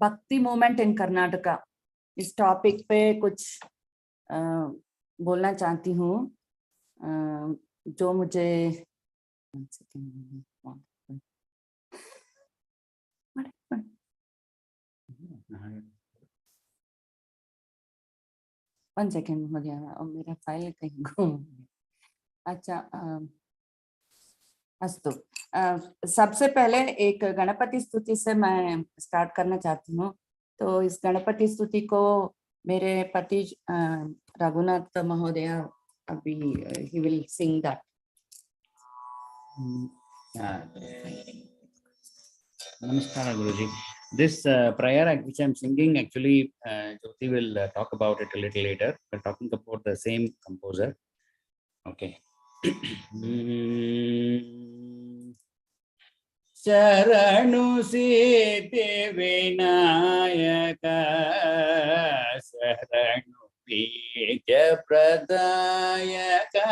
भक्ति movement in Karnataka, इस topic पे कुछ बोलना चाहती हूँ, जो मुझे वन सेकेंड हो गया और मेरा फाइल कहीं घूम गया। अच्छा, अस्तु, सबसे पहले एक गणपति स्तुति से मैं स्टार्ट करना चाहती हूँ। तो इस गणपति स्तुति को मेरे पति रघुनाथ महोदय अभी he will sing that. Namaskar Guruji. This prayer which I am singing, actually Jyoti will talk about it a little later. We are talking about the same composer. Okay. Sharanu Siddhi Vinayaka Sharanu Vidya Pradayaka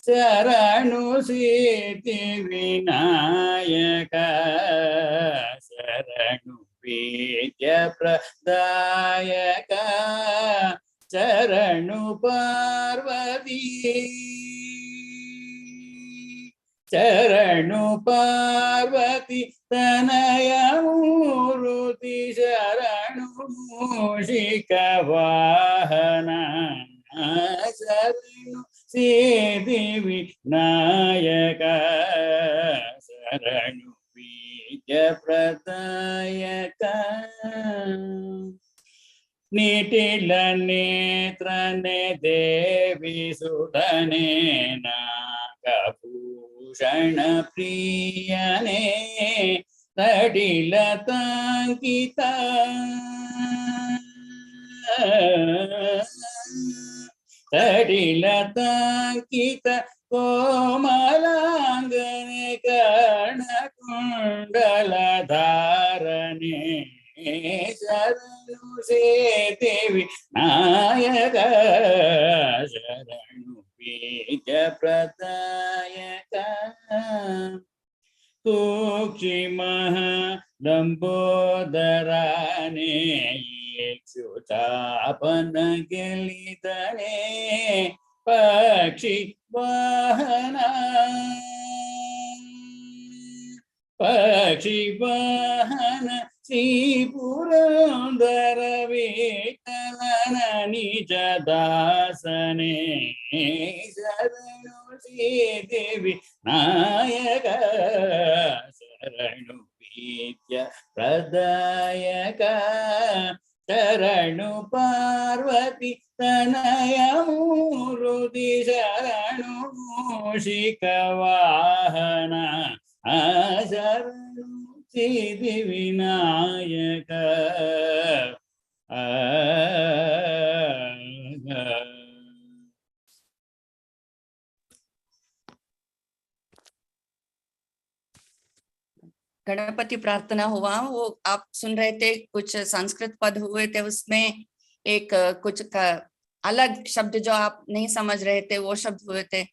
Sharanu Siddhi Vinayaka Sharanu Vidya Pradayaka Sharanu Parvati Sharanu Parvati Tanaya Muruti Sharanu Mushika Vahana Sharanu Siddhi Vinayaka Sharanu Vidya Pradayaka Nitila Netrane Devi Sudhane Nagabhushana Priyane Tadilatankita Tadilatankita Komalangane Karna Kundala Dharane Sharanu Siddhi Vinayaka Sharanu Vidya Pradayaka Kukshi Maha Lambodharane Ikshutapana Gilidane Pakshi Vahana Pakshi Vahana Sri Purandara Vitalana Nija Dasane Sharanu Siddhi Vinayaka Sharanu Vidya Pradayaka Sharanu Parvati Tanaya Muruti Sharanu Mushika Vahana Sharanu Siddhi Vinayaka Ganpati प्रार्थना हुआ, वो आप सुन रहे थे, कुछ संस्कृत पद हुए थे, उसमें एक कुछ अलग शब्द जो आप नहीं समझ रहे थे वो शब्द हुए थे।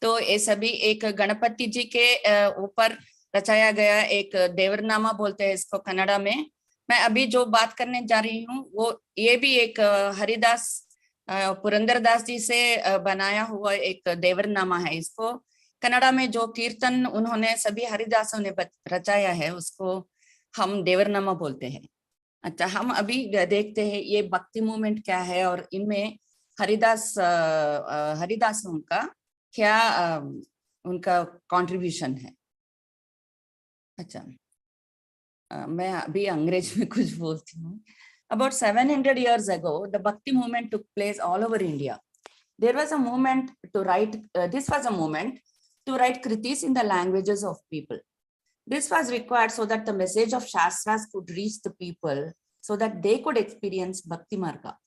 तो ये सभी एक गणपति जी के ऊपर रचाया गया एक देवरनामा बोलते हैं इसको कन्नड़ा में। मैं अभी जो बात करने जा रही हूँ वो ये भी एक हरिदास पुरंदरदास जी से बनाया हुआ एक देवरनामा है। इसको कन्नड़ा में जो कीर्तन उन्होंने सभी हरिदासों ने रचाया है उसको हम देवरनामा बोलते हैं। अच्छा, हम अभी देखते हैं ये भक्ति मूवमेंट क्या है और इनमें हरिदासों का क्या उनका कंट्रीब्यूशन है। अच्छा, मैं अभी अंग्रेज में कुछ बोलती हूँ। About 700 years ago, the Bhakti movement took place all over India. There was a movement to write, this was a movement to write kritis in the languages of people. This was required so that the message of Shastras could reach the people so that they could experience Bhakti Marga.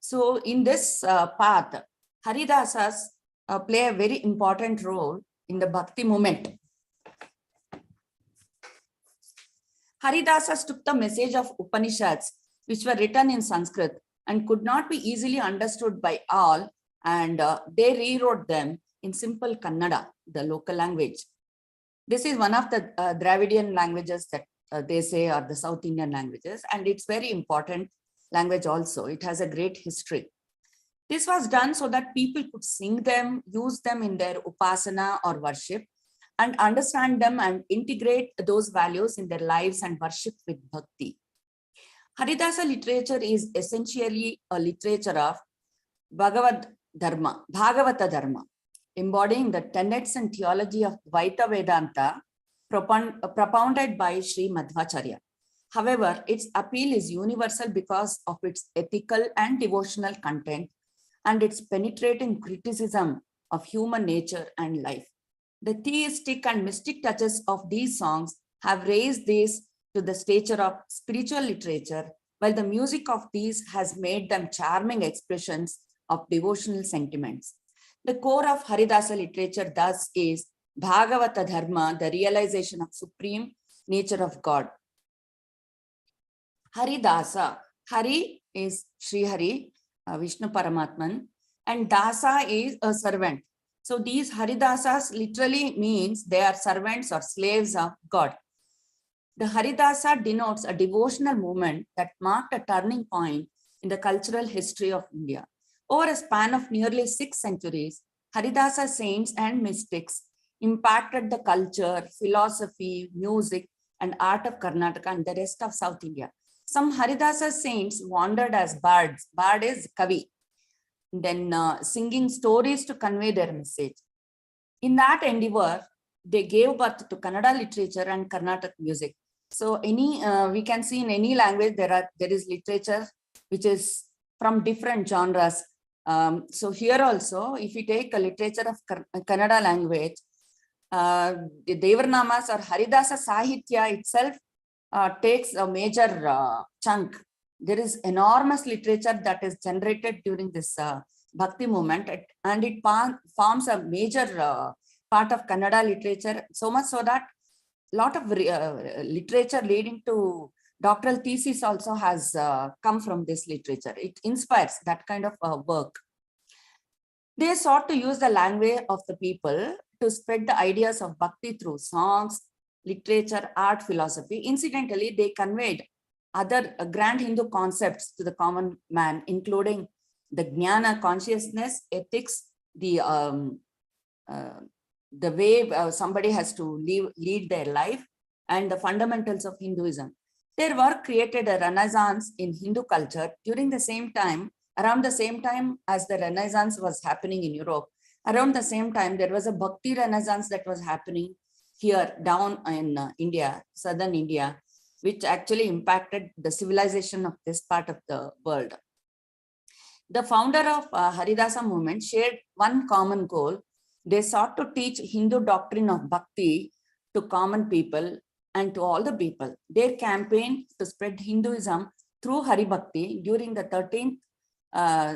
So in this path, Haridasas play a very important role in the Bhakti movement. Haridasas took the message of Upanishads, which were written in Sanskrit and could not be easily understood by all, and they rewrote them in simple Kannada, the local language. This is one of the Dravidian languages that they say are the South Indian languages, and it's very important language also. It has a great history. This was done so that people could sing them, use them in their upasana or worship, and understand them and integrate those values in their lives and worship with bhakti. Haridasa literature is essentially a literature of Bhagavad Dharma, Bhagavata Dharma, embodying the tenets and theology of Dvaita Vedanta propounded by Sri Madhvacharya. However, its appeal is universal because of its ethical and devotional content and its penetrating criticism of human nature and life. The theistic and mystic touches of these songs have raised these to the stature of spiritual literature, while the music of these has made them charming expressions of devotional sentiments. The core of Haridasa literature thus is Bhagavata Dharma, the realization of supreme nature of God. Haridasa, Hari is Sri Hari, Vishnu Paramatman, and Dasa is a servant. So these Haridasas literally means they are servants or slaves of God. The Haridasa denotes a devotional movement that marked a turning point in the cultural history of India. Over a span of nearly 6 centuries, Haridasa saints and mystics impacted the culture, philosophy, music, and art of Karnataka and the rest of South India. Some Haridasa saints wandered as bards. Bard is Kavi. Then singing stories to convey their message. In that endeavor, they gave birth to Kannada literature and Carnatic music. So we can see in any language there is literature which is from different genres. So here also, if you take a literature of Kannada language, the Devarnamas or Haridasa Sahitya itself takes a major chunk. There is enormous literature that is generated during this Bhakti movement, and it forms a major part of Kannada literature, so much so that a lot of literature leading to doctoral thesis also has come from this literature. It inspires that kind of work. They sought to use the language of the people to spread the ideas of Bhakti through songs, literature, art, philosophy. Incidentally, they conveyed other grand Hindu concepts to the common man, including the jnana, consciousness, ethics, the way somebody has to lead their life, and the fundamentals of Hinduism. Their work created a renaissance in Hindu culture during the same time, around the same time as the Renaissance was happening in Europe. Around the same time, there was a Bhakti Renaissance that was happening here down in India, southern India, which actually impacted the civilization of this part of the world. The founder of Haridasa movement shared one common goal. They sought to teach Hindu doctrine of Bhakti to common people and to all the people. Their campaign to spread Hinduism through Hari Bhakti during the 13th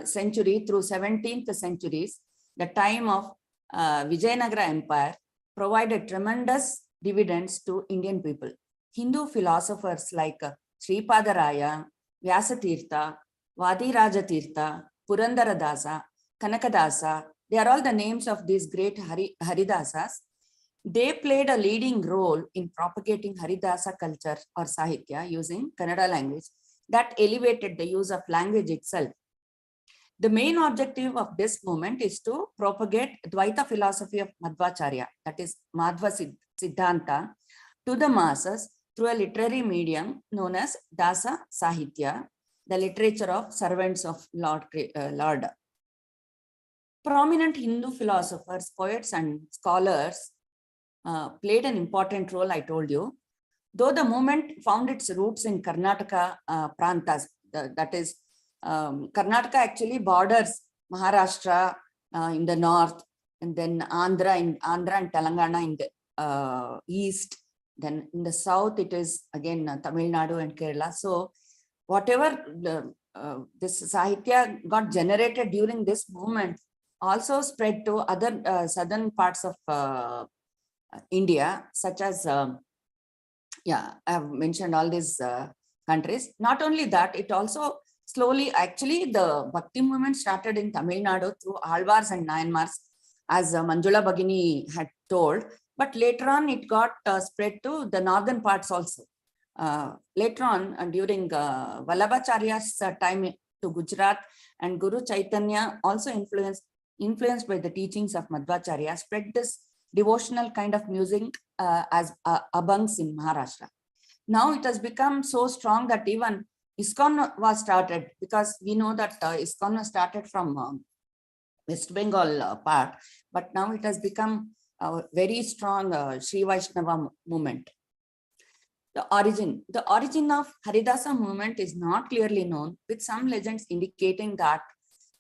century through 17th centuries, the time of Vijayanagara Empire, provided tremendous dividends to Indian people. Hindu philosophers like Sripada Raya, Vyasatirtha, Vadiraja Tirtha, Purandaradasa, Kanakadasa, they are all the names of these great Haridasas. They played a leading role in propagating Haridasa culture or Sahitya using Kannada language that elevated the use of language itself. The main objective of this movement is to propagate Dvaita philosophy of Madhvacharya, that is Madhva Siddhanta, to the masses through a literary medium known as Dasa Sahitya, the literature of servants of Lord. Prominent Hindu philosophers, poets, and scholars played an important role, I told you. Though the movement found its roots in Karnataka prantas, that is, Karnataka actually borders Maharashtra in the north, and then Andhra and Telangana in the east. Then in the south, it is again Tamil Nadu and Kerala. So whatever this Sahitya got generated during this movement also spread to other southern parts of India, such as, I have mentioned all these countries. Not only that, it also slowly, actually, the Bhakti movement started in Tamil Nadu through Alvars and Nayanmars, as Manjula Bhagini had told. But later on, it got spread to the northern parts also. Later on, during Vallabhacharya's time to Gujarat, and Guru Chaitanya, also influenced by the teachings of Madhvacharya, spread this devotional kind of music as abhangs in Maharashtra. Now it has become so strong that even ISKCON was started, because we know that ISKCON was started from West Bengal part, but now it has become a very strong Sri Vaishnava movement. The origin of Haridasa movement is not clearly known, with some legends indicating that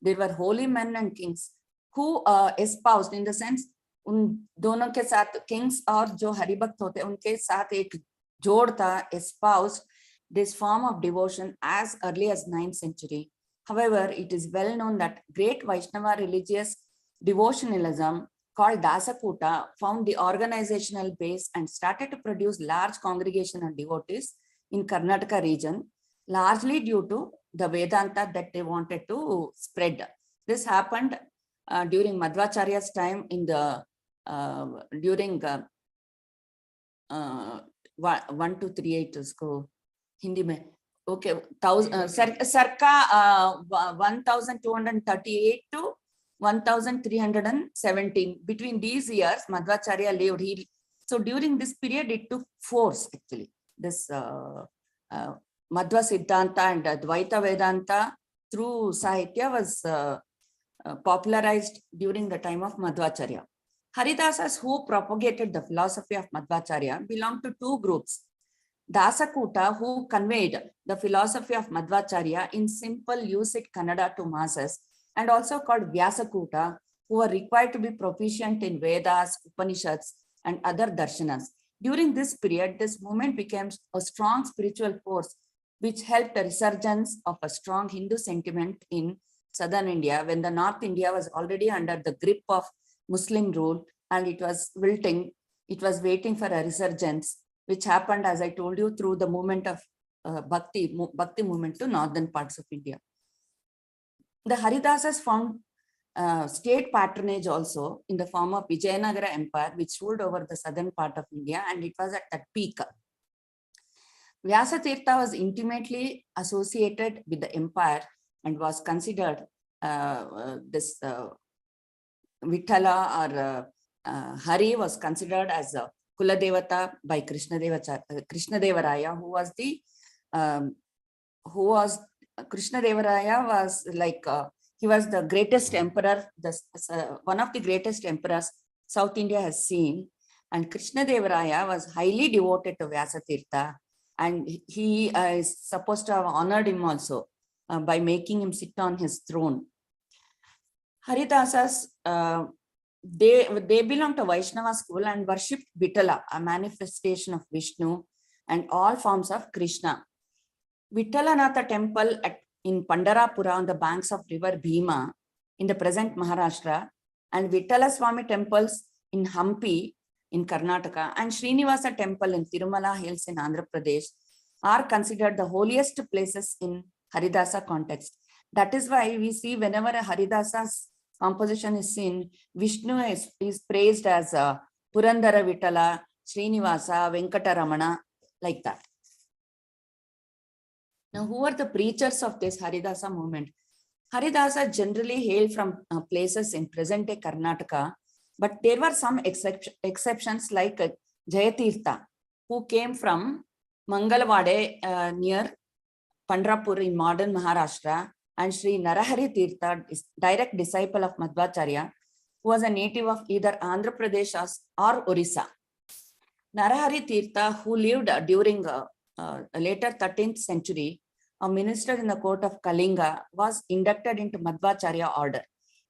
there were holy men and kings who espoused, in the sense उन दोनों के साथ kings और जो हरिभक्त होते उनके साथ एक जोड़ था, espoused this form of devotion as early as 9th century. However, it is well known that great Vaishnava religious devotionalism called Dasakuta found the organizational base and started to produce large congregation of devotees in Karnataka region, largely due to the Vedanta that they wanted to spread. This happened during Madhvacharya's time in the during 1238 उसको हिंदी में okay 1238 to 1317. Between these years Madhvacharya lived. So during this period it took force, actually, this Madhva Siddhanta and Advaita Vedanta through Sahitya was popularized during the time of Madhvacharya. Haridasas who propagated the philosophy of Madhvacharya belonged to two groups. Dasakuta, who conveyed the philosophy of Madhvacharya in simple usage Kannada to masses, and also called Vyasakuta, who were required to be proficient in Vedas, Upanishads, and other darshanas. During this period, this movement became a strong spiritual force, which helped the resurgence of a strong Hindu sentiment in southern India, when the North India was already under the grip of Muslim rule and it was wilting. It was waiting for a resurgence, which happened, as I told you, through the movement of Bhakti movement to northern parts of India. The Haridasas found state patronage also in the form of Vijayanagara Empire, which ruled over the southern part of India, and it was at that peak. Vyasatirtha was intimately associated with the empire and was considered this Vithala or Hari was considered as a Kuladevata by Krishnadevaraya, Krishnadevaraya was like he was the greatest emperor, one of the greatest emperors South India has seen, and Krishnadevaraya was highly devoted to Vyasatirtha, and he is supposed to have honored him also by making him sit on his throne. Haridasas, they belong to Vaishnava school and worshipped Vitala, a manifestation of Vishnu, and all forms of Krishna. Vittalanatha temple in Pandarapura on the banks of river Bhima in the present Maharashtra, and Vittala Swami temples in Hampi in Karnataka, and Srinivasa temple in Tirumala Hills in Andhra Pradesh are considered the holiest places in Haridasa context. That is why we see whenever a Haridasa's composition is seen, Vishnu is praised as Purandara Vittala, Srinivasa, Venkataramana, like that. Now, who are the preachers of this Haridasa movement? Haridasa generally hail from places in present-day Karnataka, but there were some exceptions like Jayatirtha, who came from Mangalavade near Pandrapur in modern Maharashtra, and Sri Narahari Tirtha, direct disciple of Madhvacharya, who was a native of either Andhra Pradesh or Orissa. Narahari Tirtha, who lived during later 13th century, a minister in the court of Kalinga, was inducted into Madhvacharya order.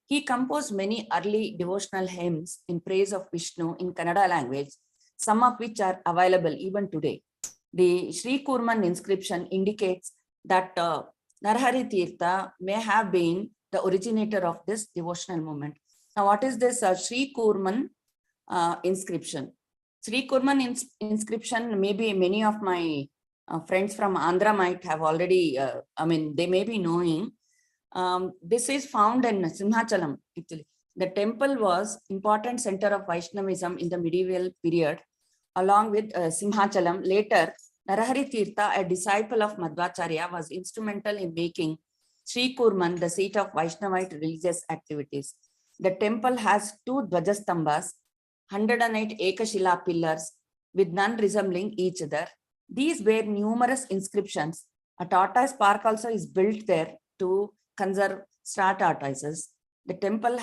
He composed many early devotional hymns in praise of Vishnu in Kannada language, some of which are available even today. The Sri Kurman inscription indicates that Narahari Tirtha may have been the originator of this devotional movement. Now, what is this Sri Kurman inscription? Sri Kurman inscription, maybe many of my friends from Andhra might have already, they may be knowing. This is found in Simhachalam, actually. The temple was important center of Vaishnavism in the medieval period, along with Simhachalam. Later, Narahari Tirtha, a disciple of Madhvacharya, was instrumental in making Sri Kurman the seat of Vaishnavite religious activities. The temple has 2 Dvajastambhas, 108 Ekashila pillars, with none resembling each other. These bear numerous inscriptions. A tortoise park also is built there to conserve star tortoises. The temple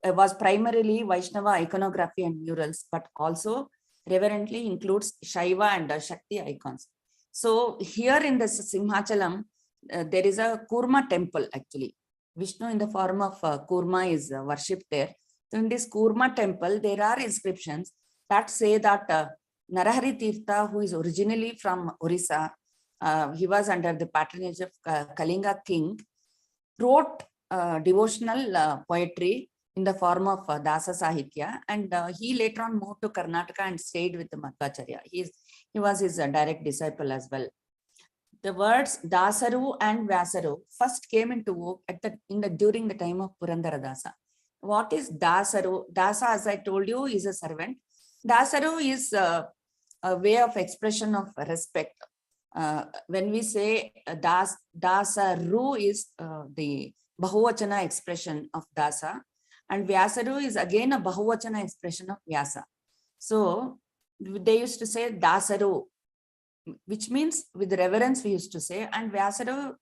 was primarily Vaishnava iconography and murals, but also reverently includes Shaiva and Shakti icons. So here in this Simhachalam, there is a Kurma temple actually. Vishnu in the form of Kurma is worshipped there. So in this Kurma temple, there are inscriptions that say that Narahari Tirtha, who is originally from Orissa, he was under the patronage of Kalinga king, wrote devotional poetry in the form of Dasa Sahitya, and he later on moved to Karnataka and stayed with the Madhvacharya. He was his direct disciple as well. The words Dasaru and Vyasaru first came into vogue during the time of Purandara Dasa. What is Dasaru? Dasa, as I told you, is a servant. Dasaru is a way of expression of respect. When we say Dasaru is the Bahuvachana expression of Dasa, and Vyasaru is again a Bahuvachana expression of Vyasa. So they used to say Dasaru, which means with reverence we used to say, and Vyasaru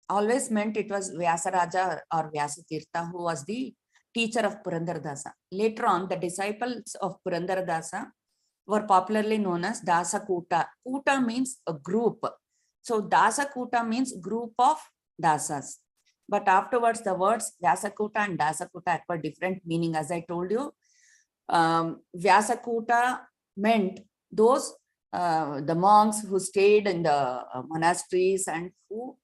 always meant it was Vyasaraja or Vyasatirtha who was the teacher of Purandara Dasa. Later on, the disciples of Purandara Dasa were popularly known as Dasa Kuta. Kuta means a group. So Dasa Kuta means group of Dasas. But afterwards, the words Vyasakuta and Dasakuta acquired different meaning. As I told you, Vyasakuta meant those the monks who stayed in the monasteries and who,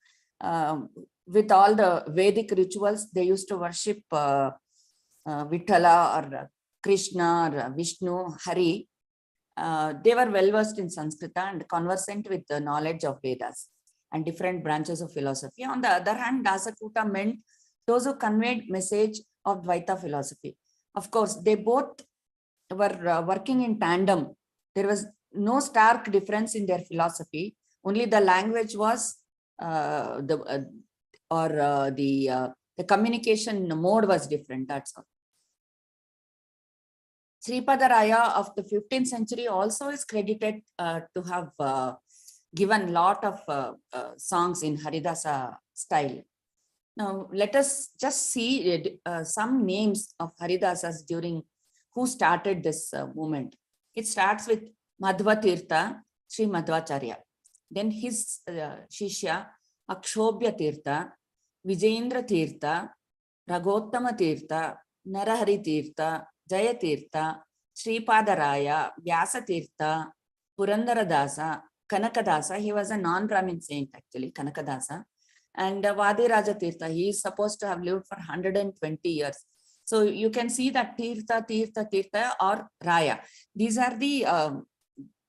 with all the Vedic rituals, they used to worship Vithala or Krishna or Vishnu, Hari. They were well versed in Sanskrit and conversant with the knowledge of Vedas and different branches of philosophy. On the other hand, Dasakuta meant those who conveyed message of Dvaita philosophy. Of course, they both were working in tandem. There was no stark difference in their philosophy. Only the language was the communication mode was different. That's all. Sripadaraya of the 15th century also is credited to have given lot of songs in Haridasa style. Now, let us just see some names of Haridasas during who started this movement. It starts with Madhva Tirtha, Sri Madhvacharya. Then his Shishya, Akshobhya Tirtha, Vijayendra Tirtha, Raghottama Tirtha, Narahari Tirtha, Jaya Tirtha, Sripadaraya, Vyasa Tirtha, Purandara Dasa, Kanakadasa. He was a non-Brahmin saint actually, Kanakadasa. And Vadiraja Tirtha, he is supposed to have lived for 120 years. So you can see that Tirtha, Tirtha, Tirtha or Raya. These are the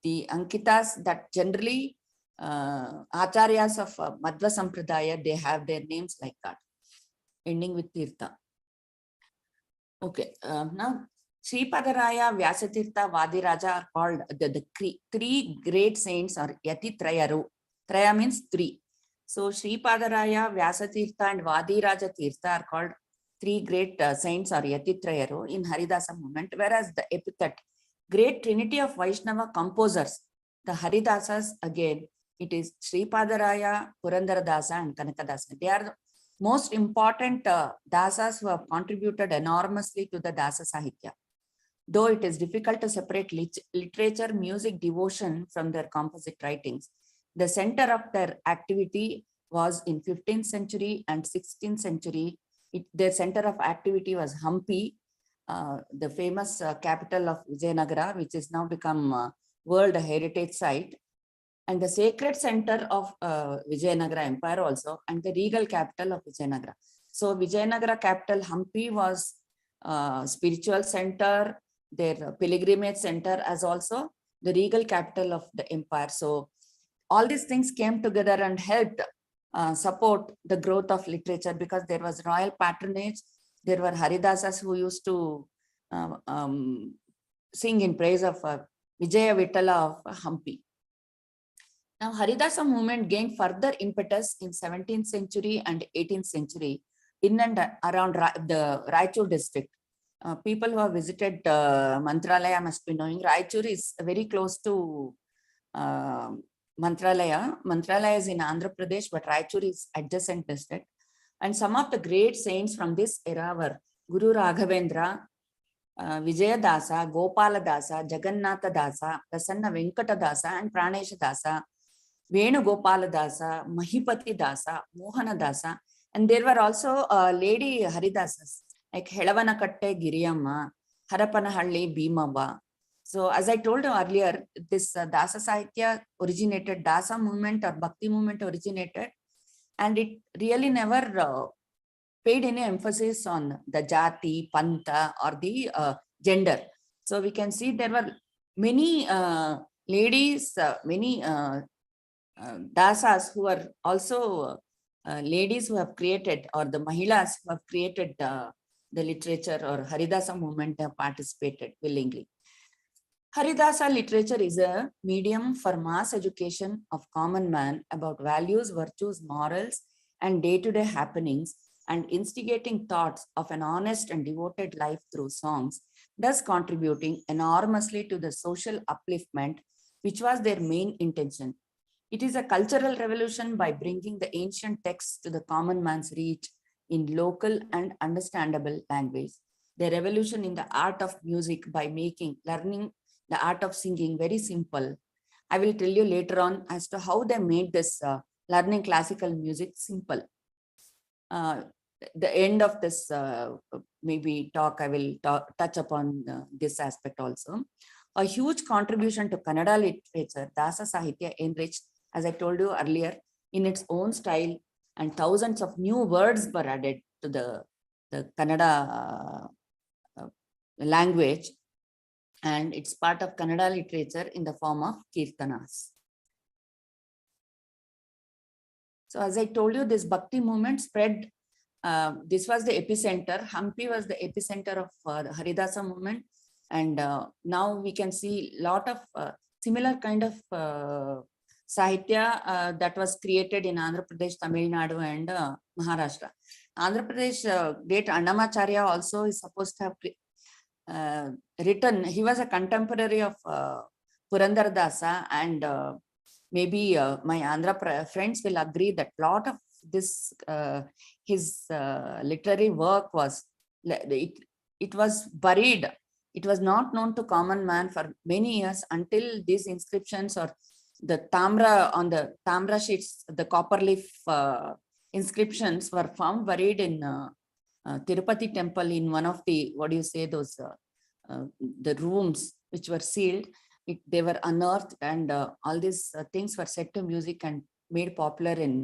Ankitas that generally Acharyas of Madhva Sampradaya, they have their names like that, ending with Tirtha. Okay, now Sripadaraya, Vyasatirtha, Vadiraja are called the three great saints or Yati Trayaru. Traya means three. So Sripadaraya, Vyasatirtha and Vadiraja Tirtha are called three great saints or Yati Trayaru in Haridasa movement, whereas the epithet Great Trinity of Vaishnava composers, the Haridasas, again, it is Sripadaraya, Purandara Dasa and Kanakadasa. They are the most important dasas who have contributed enormously to the Dasa Sahitya. Though it is difficult to separate literature, music, devotion from their composite writings, the center of their activity was in 15th century and 16th century. Their center of activity was Hampi, the famous capital of Vijayanagara, which is now become World Heritage Site, and the sacred center of Vijayanagara Empire also, and the regal capital of Vijayanagara. So Vijayanagara capital Hampi was spiritual center, their pilgrimage center, as also the regal capital of the empire. So all these things came together and helped support the growth of literature, because there was royal patronage. There were Haridasas who used to sing in praise of Vijaya Vitala of Hampi. Now, Haridasa movement gained further impetus in 17th century and 18th century in and around the Raichur district. People who have visited Mantralaya must be knowing Raichur is very close to Mantralaya. Mantralaya is in Andhra Pradesh, but Raichur is adjacent district. And some of the great saints from this era were Guru Raghavendra, Vijayadasa, Gopaladasa, Jagannatha Dasa, Prasanna Venkata Dasa, and Pranesha Dasa, Venugopala Dasa, Mahipati Dasa, Mohana Dasa, and there were also lady Haridasas like Helavanakatte Giriyamma, Harapanahalli Bhimabba. So as I told you earlier, this Dasa Sahitya originated, Dasa movement or Bhakti movement originated, and it really never paid any emphasis on the jati, panta, or the gender. So we can see there were many ladies, many dasas who are also ladies who have created, or the mahilas who have created the literature, or Haridasa movement have participated willingly. Haridasa literature is a medium for mass education of common man about values, virtues, morals, and day-to-day happenings, and instigating thoughts of an honest and devoted life through songs, thus contributing enormously to the social upliftment, which was their main intention. It is a cultural revolution by bringing the ancient texts to the common man's reach in local and understandable language. The revolution in the art of music by making learning the art of singing very simple. I will tell you later on as to how they made this learning classical music simple. The end of this maybe talk, I will touch upon this aspect also. A huge contribution to Kannada literature, Dasa Sahitya enriched, as I told you earlier, in its own style, and thousands of new words were added to the Kannada language, and it's part of Kannada literature in the form of kirtanas. So as I told you, this Bhakti movement spread. This was the epicenter. Hampi was the epicenter of the Haridasa movement. And now we can see a lot of similar kind of Sahitya that was created in Andhra Pradesh, Tamil Nadu, and Maharashtra. Andhra Pradesh, great Annamacharya also is supposed to have written. He was a contemporary of Purandara Dasa, and maybe my Andhra friends will agree that a lot of this his literary work was, it was buried. It was not known to common man for many years until these inscriptions, or the tamra on the tamra sheets, the copper leaf inscriptions were found buried in Tirupati temple in one of the, what do you say, those the rooms which were sealed. They were unearthed, and all these things were set to music and made popular in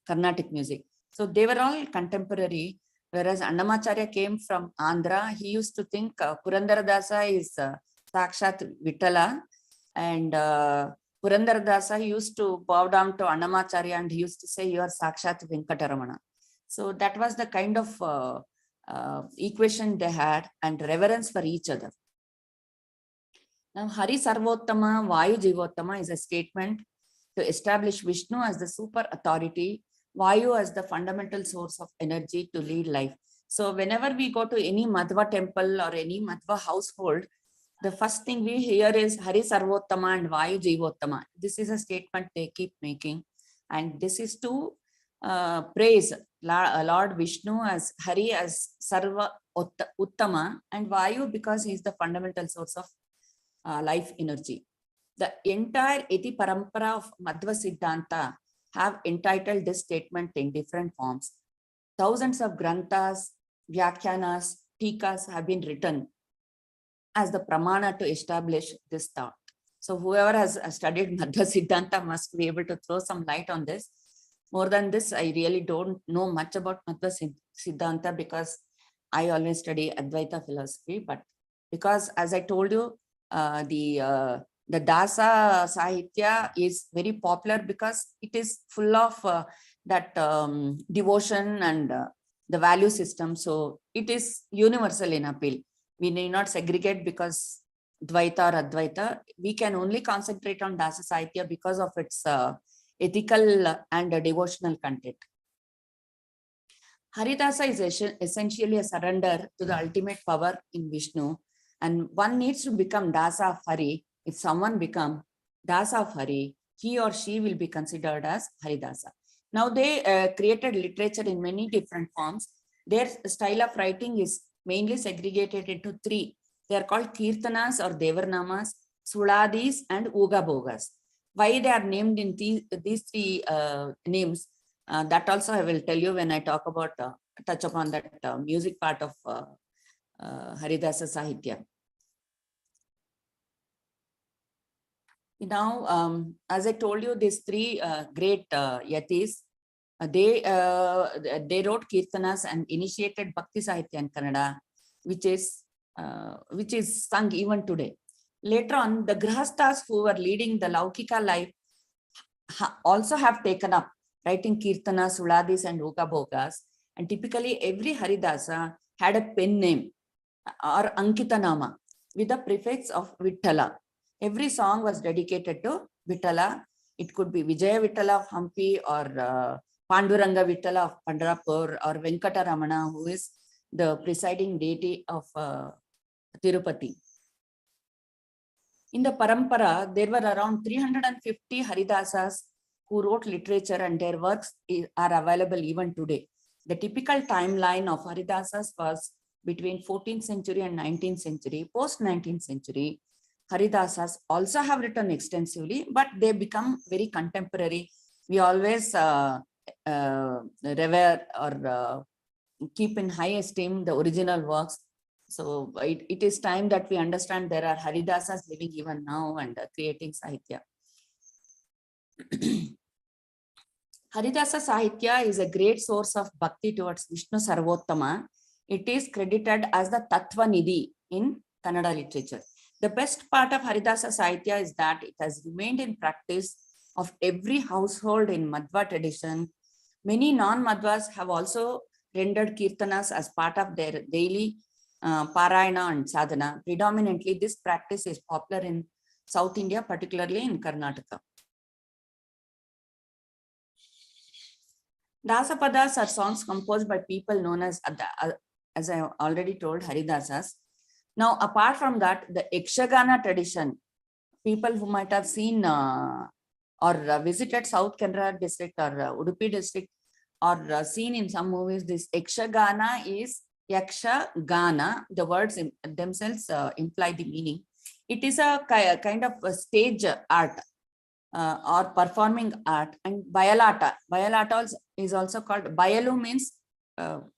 Carnatic music. So they were all contemporary, whereas Annamacharya came from Andhra. He used to think Purandara Dasa is Sakshat Vittala, and Purandara Dasa used to bow down to Annamacharya, and he used to say, "You are Sakshat Venkataramana." So that was the kind of equation they had, and reverence for each other. Now, Hari Sarvottama, Vayu Jivottama is a statement to establish Vishnu as the super authority, Vayu as the fundamental source of energy to lead life. So whenever we go to any Madhva temple or any Madhva household, the first thing we hear is Hari Sarvottama and Vayu Jivottama. This is a statement they keep making. And this is to praise Lord Vishnu as Hari as Sarva Uttama, and Vayu because he is the fundamental source of life energy. The entire Iti Parampara of Madhva Siddhanta have entitled this statement in different forms. Thousands of granthas, vyakhyanas, tikas have been written as the pramana to establish this thought. So whoever has studied Madhva Siddhanta must be able to throw some light on this. More than this, I really don't know much about Madhva Siddhanta because I always study Advaita philosophy. But because, as I told you, the Dasa Sahitya is very popular because it is full of that devotion and the value system. So it is universal in appeal. We need not segregate because Dvaita or Advaita, we can only concentrate on Dasa Sahitya because of its ethical and devotional content. Haridasa is essentially a surrender to the ultimate power in Vishnu, and one needs to become Dasa of Hari. If someone becomes Dasa of Hari, he or she will be considered as Haridasa. Now they created literature in many different forms. Their style of writing is mainly segregated into three. They are called Kirtanas or Devarnamas, Suladis, and Ugabogas. Why they are named in these three names? That also I will tell you when I talk about, touch upon that music part of Haridasa Sahitya. Now, as I told you, these three great yatis, they wrote Kirtanas and initiated Bhakti Sahitya in Kannada, which is sung even today. Later on, the Grihasthas who were leading the Laukika life also have taken up writing Kirtanas, Suladis, and Ugabogas. And typically every Haridasa had a pen name or Ankita Nama with the prefix of Vittala. Every song was dedicated to Vittala. It could be Vijaya Vittala of Hampi, or Panduranga Vittala of Pandrapur, or Venkata Ramana, who is the presiding deity of Tirupati. In the Parampara, there were around 350 Haridasas who wrote literature, and their works are available even today. The typical timeline of Haridasas was between 14th century and 19th century. Post 19th century, Haridasas also have written extensively, but they become very contemporary. We always revere or keep in high esteem the original works. So it is time that we understand there are Haridasas living even now and creating Sahitya. Haridasa Sahitya is a great source of bhakti towards Vishnu Sarvottama. It is credited as the Tattva Nidhi in Kannada literature. The best part of Haridasa Sahitya is that it has remained in practice of every household in Madhva tradition. Many non-Madhvas have also rendered Kirtanas as part of their daily Parayana and Sadhana. Predominantly, this practice is popular in South India, particularly in Karnataka. Dasapadas are songs composed by people known as I already told, Haridasas. Now, apart from that, the Yakshagana tradition, people who might have seen or visited South Kannada district or Udupi district, or seen in some movies, this Yakshagana is Yakshagana. The words themselves imply the meaning. It is a kind of a stage art or performing art. And Bayalata. Bayalata is also called, Bayalu means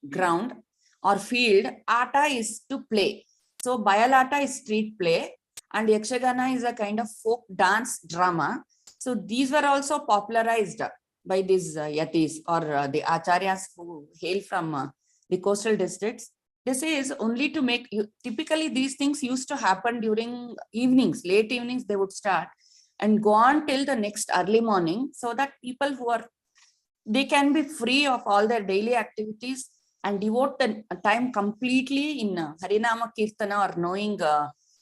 ground or field. Ata is to play. So Bayalata is street play, and Yakshagana is a kind of folk dance drama. So these were also popularized by these yatis or the acharyas who hail from the coastal districts. This is only to make you, typically these things used to happen during evenings, late evenings they would start and go on till the next early morning, so that people who are, they can be free of all their daily activities and devote the time completely in Harinama Kirtana or knowing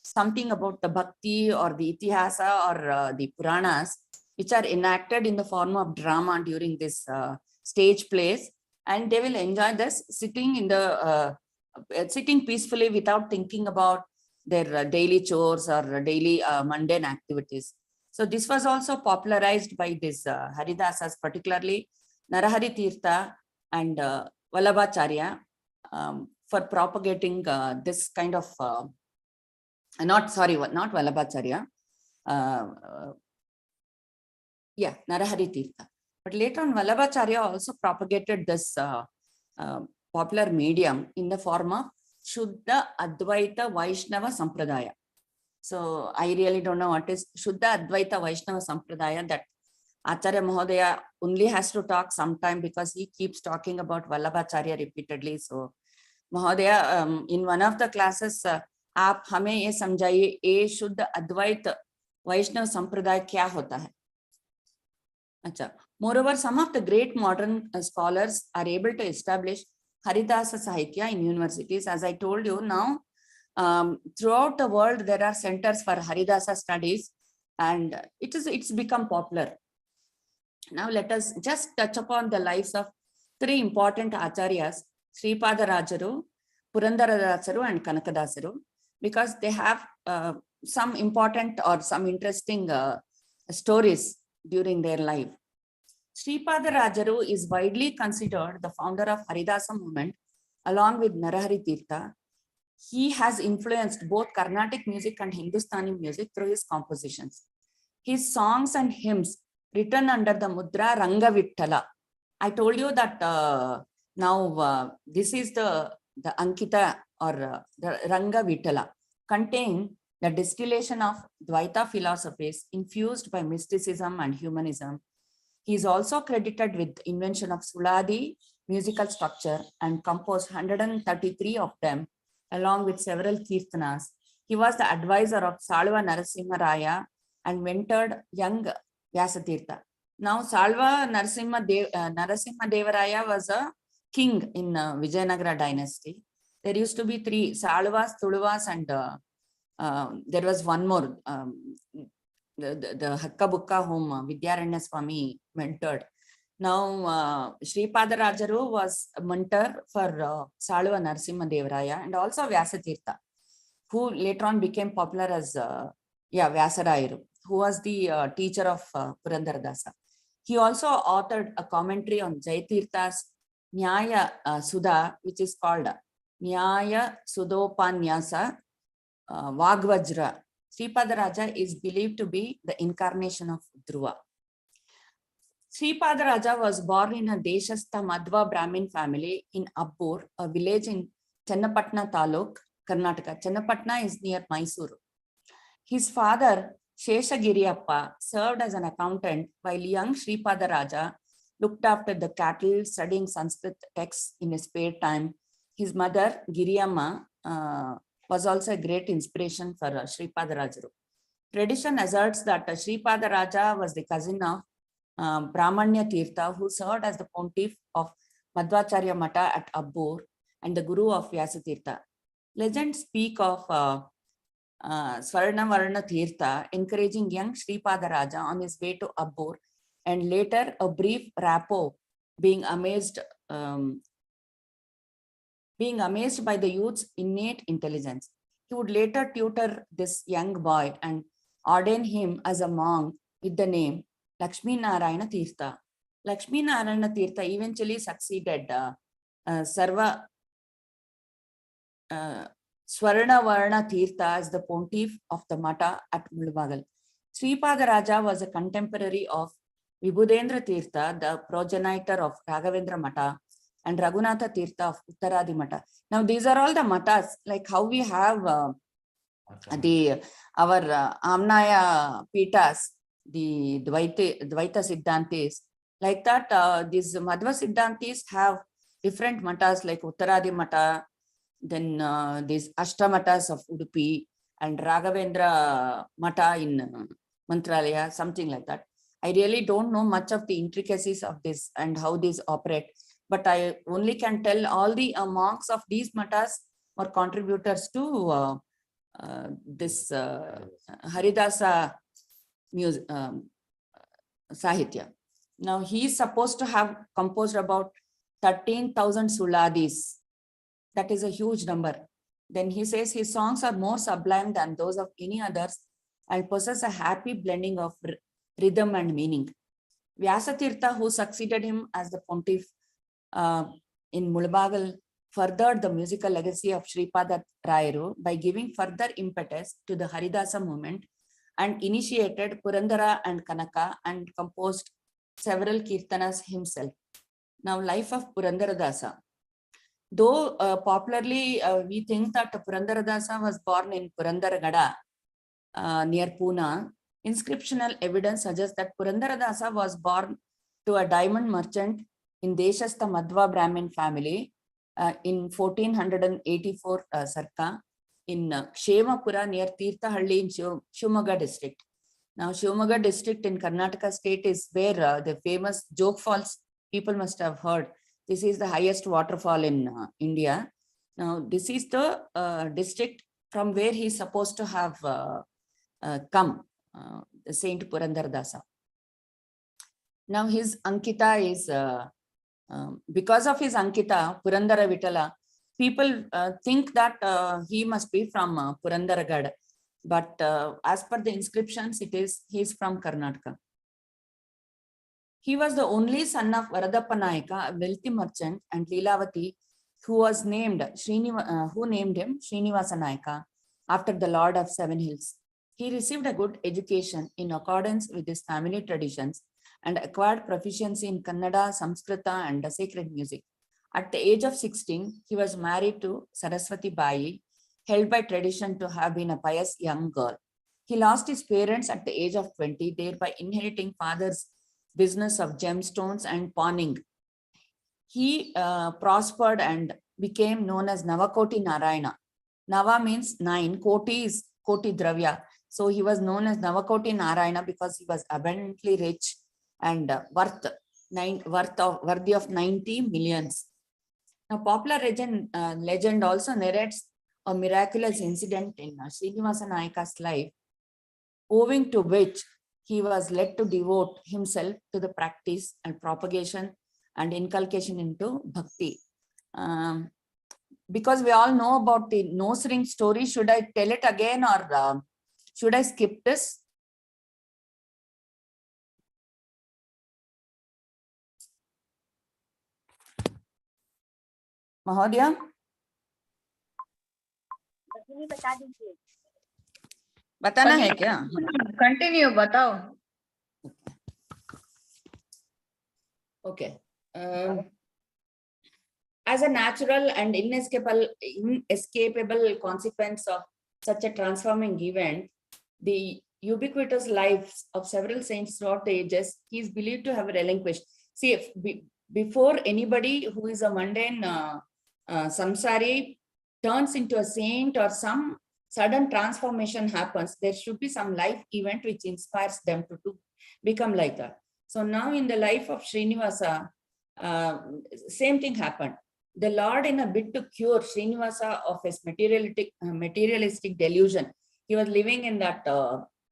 something about the Bhakti or the Itihasa or the Puranas, which are enacted in the form of drama during this stage plays. And they will enjoy this sitting in the sitting peacefully without thinking about their daily chores or daily mundane activities. So this was also popularized by these Haridasas, particularly Narahari Tirtha and Vallabhacharya, for propagating this kind of, not Vallabhacharya, Narahari Tirtha. But later on, Vallabhacharya also propagated this popular medium in the form of Shuddha Advaita Vaishnava Sampradaya. So I really don't know what is Shuddha Advaita Vaishnava Sampradaya. That Acharya Mahodaya only has to talk sometime because he keeps talking about Vallabhacharya repeatedly. So Mahodaya, in one of the classes, आप हमें ये समझाइए ये शुद्ध अद्वैत वैष्णव संप्रदाय क्या होता है. अच्छा. Moreover, some of the great modern scholars are able to establish Haridasa Sahitya in universities. As I told you, now Throughout the world, there are centers for Haridasa studies, and it's become popular. Now let us just touch upon the lives of three important acharyas, Sripada Rajaru, Purandaradasaru, and Kanakadasaru, because they have some important or some interesting stories during their life. Sripada Rajaru is widely considered the founder of Haridasa movement along with Narahari Tirtha. He has influenced both Carnatic music and Hindustani music through his compositions. His songs and hymns written under the mudra Ranga Vittala. I told you that now this is the Ankita or the Ranga Vittala, contain the distillation of Dvaita philosophies infused by mysticism and humanism. He is also credited with the invention of Suladi musical structure and composed 133 of them along with several kirtanas. He was the advisor of Salva Narasimha Raya and mentored young Vyasatirtha. Now, Salva Narasimha Devaraya was a king in Vijayanagara dynasty. There used to be three Salvas, Tuluvas, and there was one more, the Hakka Bukka whom Vidyaranya Swami mentored. Now, Sripada Rajaru was a mentor for Salva Narasimha Devaraya and also Vyasatirtha, who later on became popular as Vyasarayaru, who was the teacher of Purandaradasa. He also authored a commentary on Jayatirtha's Nyaya Sudha, which is called Nyaya Sudopanyasa Vagvajra. Sripada Raja is believed to be the incarnation of Dhruva. Sripada Raja was born in a Deshastha Madhva Brahmin family in Abbur, a village in Channapatna Taluk, Karnataka. Channapatna is near Mysuru. His father, Sheshagiriappa, served as an accountant while young Sripada Raja looked after the cattle, studying Sanskrit texts in his spare time. His mother, Giriamma, was also a great inspiration for Sripada Rajaru. Tradition asserts that Sripada Raja was the cousin of Brahmanya Tirtha, who served as the pontiff of Madhvacharya Mata at Abbur and the guru of Vyasatirtha. Legends speak of Swarnavarna Tirtha encouraging young Sripada Raja on his way to Abbur, and later a brief rapport, being amazed by the youth's innate intelligence. He would later tutor this young boy and ordain him as a monk with the name Lakshmi Narayana Tirtha. Lakshmi Narayana Tirtha eventually succeeded Swarnavarna Tirtha as the pontiff of the Mata at Mulbagal. Sripada Raja was a contemporary of Vibhudendra Tirtha, the progenitor of Raghavendra Mata, and Raghunatha Tirtha of Uttaradi Mata. Now, these are all the matas, like how we have our Amnaya Pitas, the Dvaita Siddhantis. Like that, these Madhva Siddhantis have different matas like Uttaradi Mata, then these Ashtamatas of Udupi, and Raghavendra Mata in Mantralaya, something like that. I really don't know much of the intricacies of this and how these operate, but I only can tell all the monks of these matas were contributors to this Haridasa music, Sahitya. Now, he is supposed to have composed about 13,000 Suladis. That is a huge number. Then he says his songs are more sublime than those of any others and possess a happy blending of rhythm and meaning. Vyasatirtha, who succeeded him as the pontiff in Mulbagal, furthered the musical legacy of Sripada Rayaru by giving further impetus to the Haridasa movement and initiated Purandara and Kanaka and composed several kirtanas himself. Now, life of Purandaradasa. Though popularly we think that Purandaradasa was born in Purandaragada near Pune, inscriptional evidence suggests that Purandaradasa was born to a diamond merchant in Deshastha Madhva Brahmin family in 1484 Sarka in Kshemapura near Tirthahalli in Shivamogga district. Now, Shivamogga district in Karnataka state is where the famous Joke Falls people must have heard. This is the highest waterfall in India. Now, this is the district from where he's supposed to have come, Saint Purandaradasa. Now his Ankita is, because of his Ankita, Purandara Vitala, people think that he must be from Purandaragad. But as per the inscriptions, he's from Karnataka. He was the only son of Varadappa Nayaka, a wealthy merchant, and Leelavati, who named him Srinivasa Nayaka after the Lord of Seven Hills. He received a good education in accordance with his family traditions and acquired proficiency in Kannada, Samskrita, and sacred music. At the age of 16, he was married to Saraswati Bai, held by tradition to have been a pious young girl. He lost his parents at the age of 20, thereby inheriting father's business of gemstones and pawning. He prospered and became known as Navakoti Narayana. Nava means 9, Koti is Koti Dravya. So he was known as Navakoti Narayana because he was abundantly rich and worthy of 90 millions. Now, popular legend also narrates a miraculous incident in Srinivasa Nayaka's life, owing to which he was led to devote himself to the practice and propagation and inculcation into bhakti. Because we all know about the nose ring story, should I tell it again or should I skip this? Mahodaya? बताना है क्या? Continue, बताओ. Okay. As a natural and inescapable consequence of such a transforming event, the ubiquitous lives of several saints throughout the ages, he is believed to have relinquished. See, before anybody who is a mundane samsari turns into a saint or some sudden transformation happens, there should be some life event which inspires them to become like that. So now in the life of Srinivasa, same thing happened. The Lord, in a bid to cure Srinivasa of his materialistic delusion, he was living in that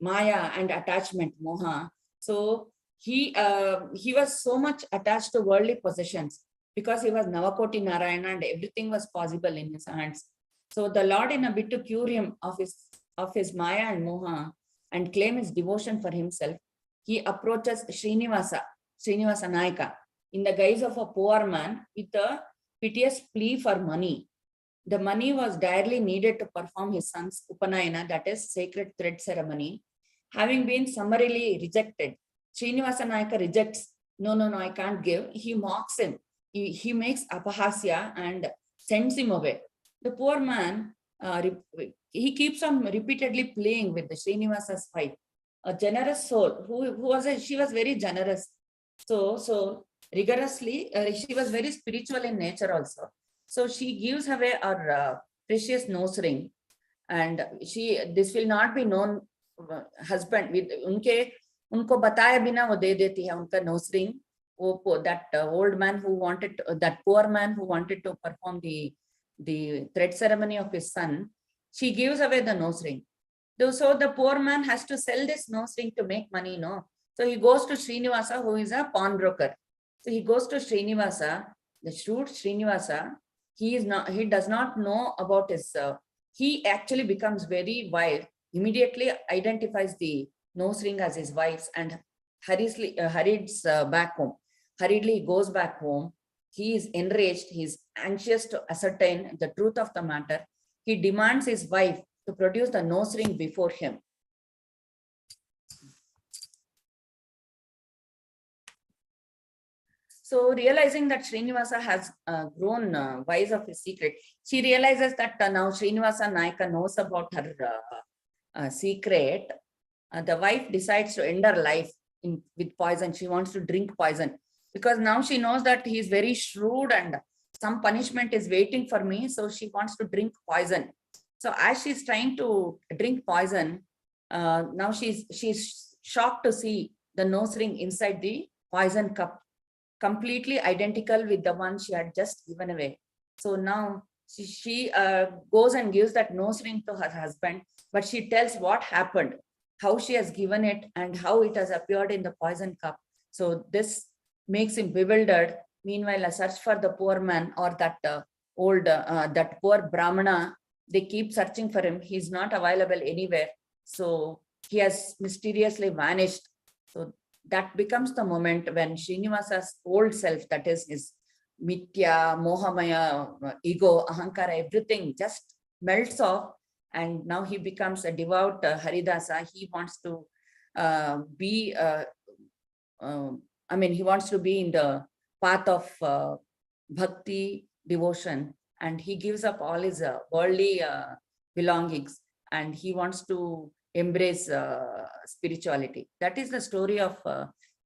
Maya and attachment, Moha. So he was so much attached to worldly possessions because he was Navakoti Narayana and everything was possible in his hands. So the Lord, in a bid to cure him of his Maya and Moha and claim his devotion for himself, he approaches Srinivasa Nayaka in the guise of a poor man with a piteous plea for money. The money was direly needed to perform his son's Upanayana, that is sacred thread ceremony. Having been summarily rejected, Srinivasa Nayaka rejects, no, I can't give. He mocks him. He makes apahasya and sends him away. The poor man, he keeps on repeatedly playing with the Srinivasa's wife, a generous soul she was very generous. So rigorously, she was very spiritual in nature also. So she gives away her precious nose ring, and this will not be known. Husband with unko bataya bina wo de deti hai unka nose ring. That old man that poor man who wanted to perform the thread ceremony of his son, she gives away the nose ring. So the poor man has to sell this nose ring to make money, no? So he goes to Srinivasa, who is a pawnbroker. So he goes to Srinivasa, the shrewd Srinivasa. He does not know about his, he actually becomes very wild, immediately identifies the nose ring as his wife's and hurriedly back home. Hurriedly he goes back home. He is enraged. He is anxious to ascertain the truth of the matter. He demands his wife to produce the nose ring before him. So realizing that Srinivasa has grown wise of his secret, she realizes that now Srinivasa Nayaka knows about her secret. The wife decides to end her life with poison. She wants to drink poison because now she knows that he is very shrewd and some punishment is waiting for me. So she wants to drink poison. So as she's trying to drink poison, now she's shocked to see the nose ring inside the poison cup, completely identical with the one she had just given away. So now she goes and gives that nose ring to her husband, but she tells what happened, how she has given it, and how it has appeared in the poison cup. So this makes him bewildered. Meanwhile, a search for the poor man, or that that poor Brahmana, they keep searching for him. He's not available anywhere. So he has mysteriously vanished. So that becomes the moment when Srinivasa's old self, that is his Mithya, Mohamaya, ego, Ahankara, everything just melts off. And now he becomes a devout Haridasa. He wants to be, he wants to be in the path of bhakti, devotion, and he gives up all his worldly belongings, and he wants to embrace spirituality. That is the story of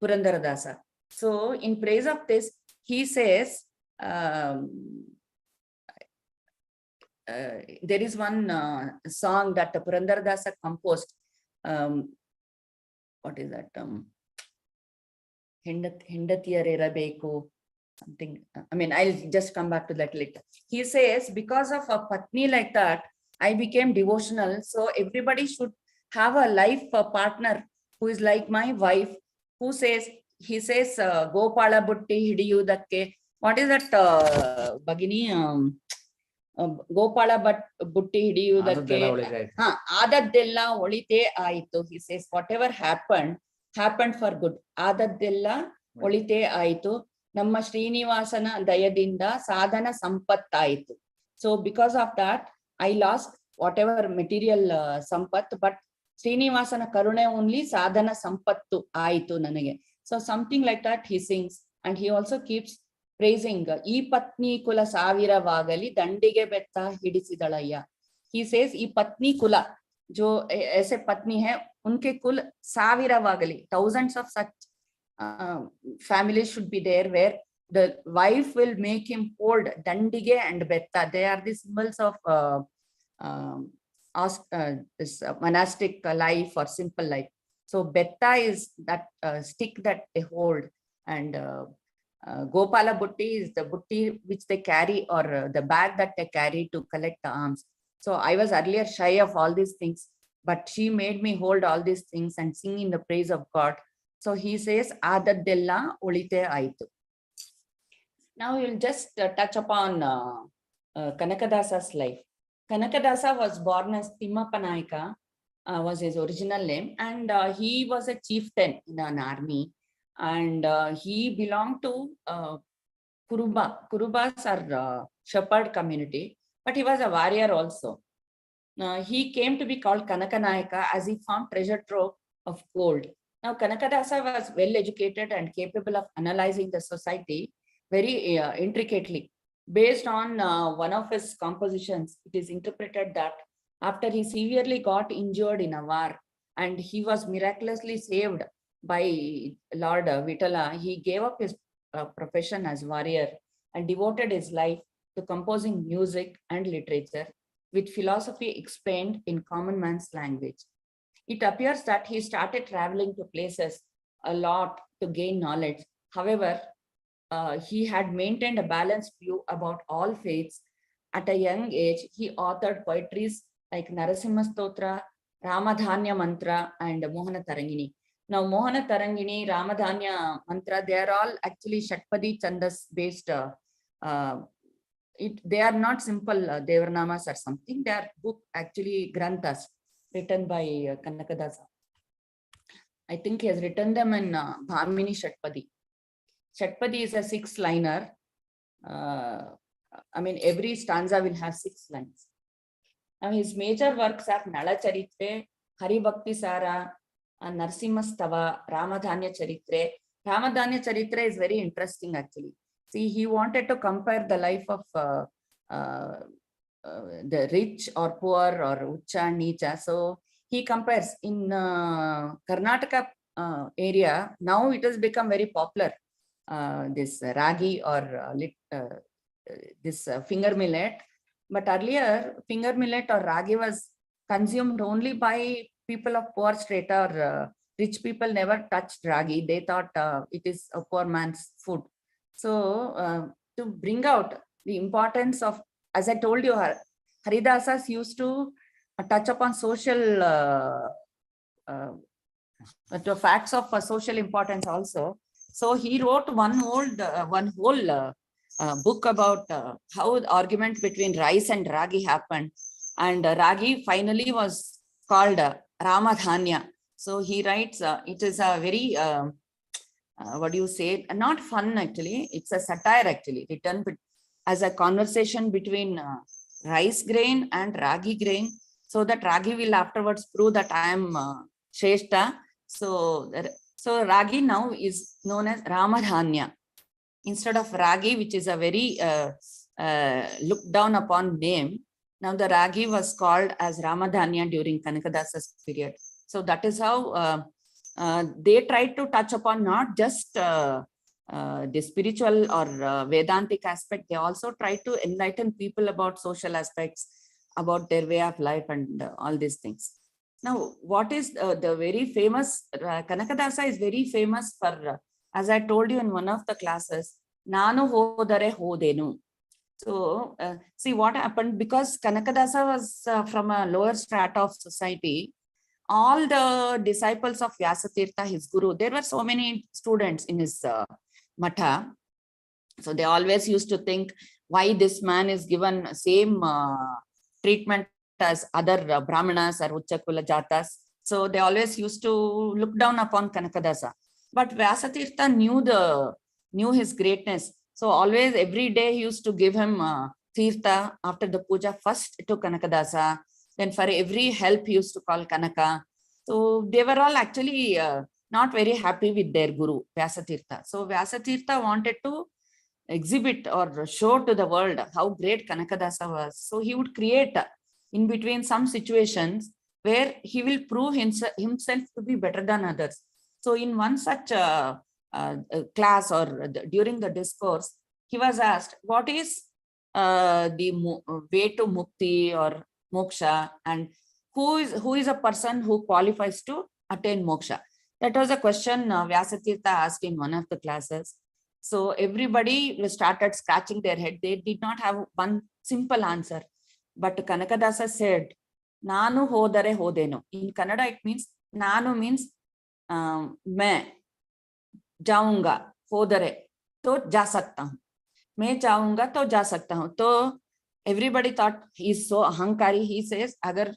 Purandaradasa. So in praise of this, he says, there is one song that Purandaradasa composed. What is that? Hendatiyarerabeku, something. I'll just come back to that later. He says, because of a patni like that, I became devotional. So everybody should have a life partner who is like my wife, who says, he says, Gopala Butti Hidiyudakke. What is that, Bagini? Gopala Butti Hidiyudakke. Adaddella olite aitu. He says, whatever happened for good. Adaddella olite aitu. Namma Srinivasana dayadinda sadhana sampattaitu. So because of that, I lost whatever material sampat, but Srinivasana karune only sadhana sampattu aitu nanage. So something like that he sings, and he also keeps praising E patni kula savira vagali dandige betta hidisidalaya. He says E patni kula, jo aise patni hai, unke kul savira vagali, thousands of such families should be there, where the wife will make him hold dandige and betta. They are the symbols of this monastic life or simple life. So betta is that stick that they hold, and Gopala Butti is the butti which they carry, or the bag that they carry to collect the alms. So I was earlier shy of all these things, but she made me hold all these things and sing in the praise of God. So he says, Adaddella olite aitu. Now we'll just touch upon Kanakadasa's life. Kanakadasa was born as Timmappa was his original name, and he was a chieftain in an army, and he belonged to Kuruba. Kurubas are shepherd community, but he was a warrior also. He came to be called Kanakanayaka as he found treasure trove of gold. Now Kanakadasa was well educated and capable of analyzing the society very intricately. Based on one of his compositions, it is interpreted that after he severely got injured in a war and he was miraculously saved by Lord Vitala, he gave up his profession as warrior and devoted his life to composing music and literature with philosophy explained in common man's language. It appears that he started traveling to places a lot to gain knowledge. However, he had maintained a balanced view about all faiths. At a young age, he authored poetries like Narasimha Stotra, Ramadhanya Mantra, and Mohana Tarangini. Now, Mohana Tarangini, Ramadhanya Mantra, they are all actually Shatpadi Chandas based. They are not simple Devarnamas or something. They are book actually Granthas written by Kanakadasa. I think he has written them in Bhamini Shatpadi. Shatpadi is a 6-liner. Every stanza will have 6 lines. Now, his major works are Nala Charitre, Hari Bhakti Sara, Narsimastava, Ramadhanya Charitre. Ramadhanya Charitre is very interesting actually. See, he wanted to compare the life of the rich or poor or Ucha, Nicha. So he compares in Karnataka area. Now it has become very popular. This ragi or this finger millet, but earlier finger millet or ragi was consumed only by people of poor strata, or rich people never touched ragi. They thought it is a poor man's food. So to bring out the importance of as I told you, Haridasas used to touch upon social the facts of social importance also. So he wrote one whole book about how the argument between rice and ragi happened, and ragi finally was called Ramadhanya. So he writes, it is a very what do you say? Not fun actually. It's a satire actually, written as a conversation between rice grain and ragi grain, so that ragi will afterwards prove that I am Shrestha. So ragi now is known as Ramadhanya instead of ragi, which is a very looked down upon name. Now the ragi was called as Ramadhanya during Kanakadasa's period. So that is how they tried to touch upon not just the spiritual or Vedantic aspect. They also tried to enlighten people about social aspects, about their way of life and all these things. Now, what is the very famous, Kanakadasa is very famous for, as I told you in one of the classes, Nanu hodare hodenu. So, see what happened, because Kanakadasa was from a lower strata of society. All the disciples of Vyasatirtha, his guru, there were so many students in his matha. So they always used to think why this man is given same treatment as other Brahmanas or Uchakula Jatas. So they always used to look down upon Kanakadasa. But Vyasatirtha knew his greatness. So always every day he used to give him Tirtha after the puja, first to Kanakadasa. Then for every help he used to call Kanaka. So they were all actually not very happy with their guru, Vyasatirtha. So Vyasatirtha wanted to exhibit or show to the world how great Kanakadasa was. So he would create in between some situations where he will prove himself to be better than others. So in one such class or during the discourse, he was asked, what is the way to mukti or moksha, and who is a person who qualifies to attain moksha? That was a question Vyasatirtha asked in one of the classes. So everybody started scratching their head. They did not have one simple answer. But Kanakadasa said, Nanu hodare hodeno. In Kannada, it means Nanu means मैं जाऊंगा, hodare तो जा सकता हूँ, मैं जाऊंगा तो जा सकता हूँ. तो everybody thought he is so अहंकारी. He says, अगर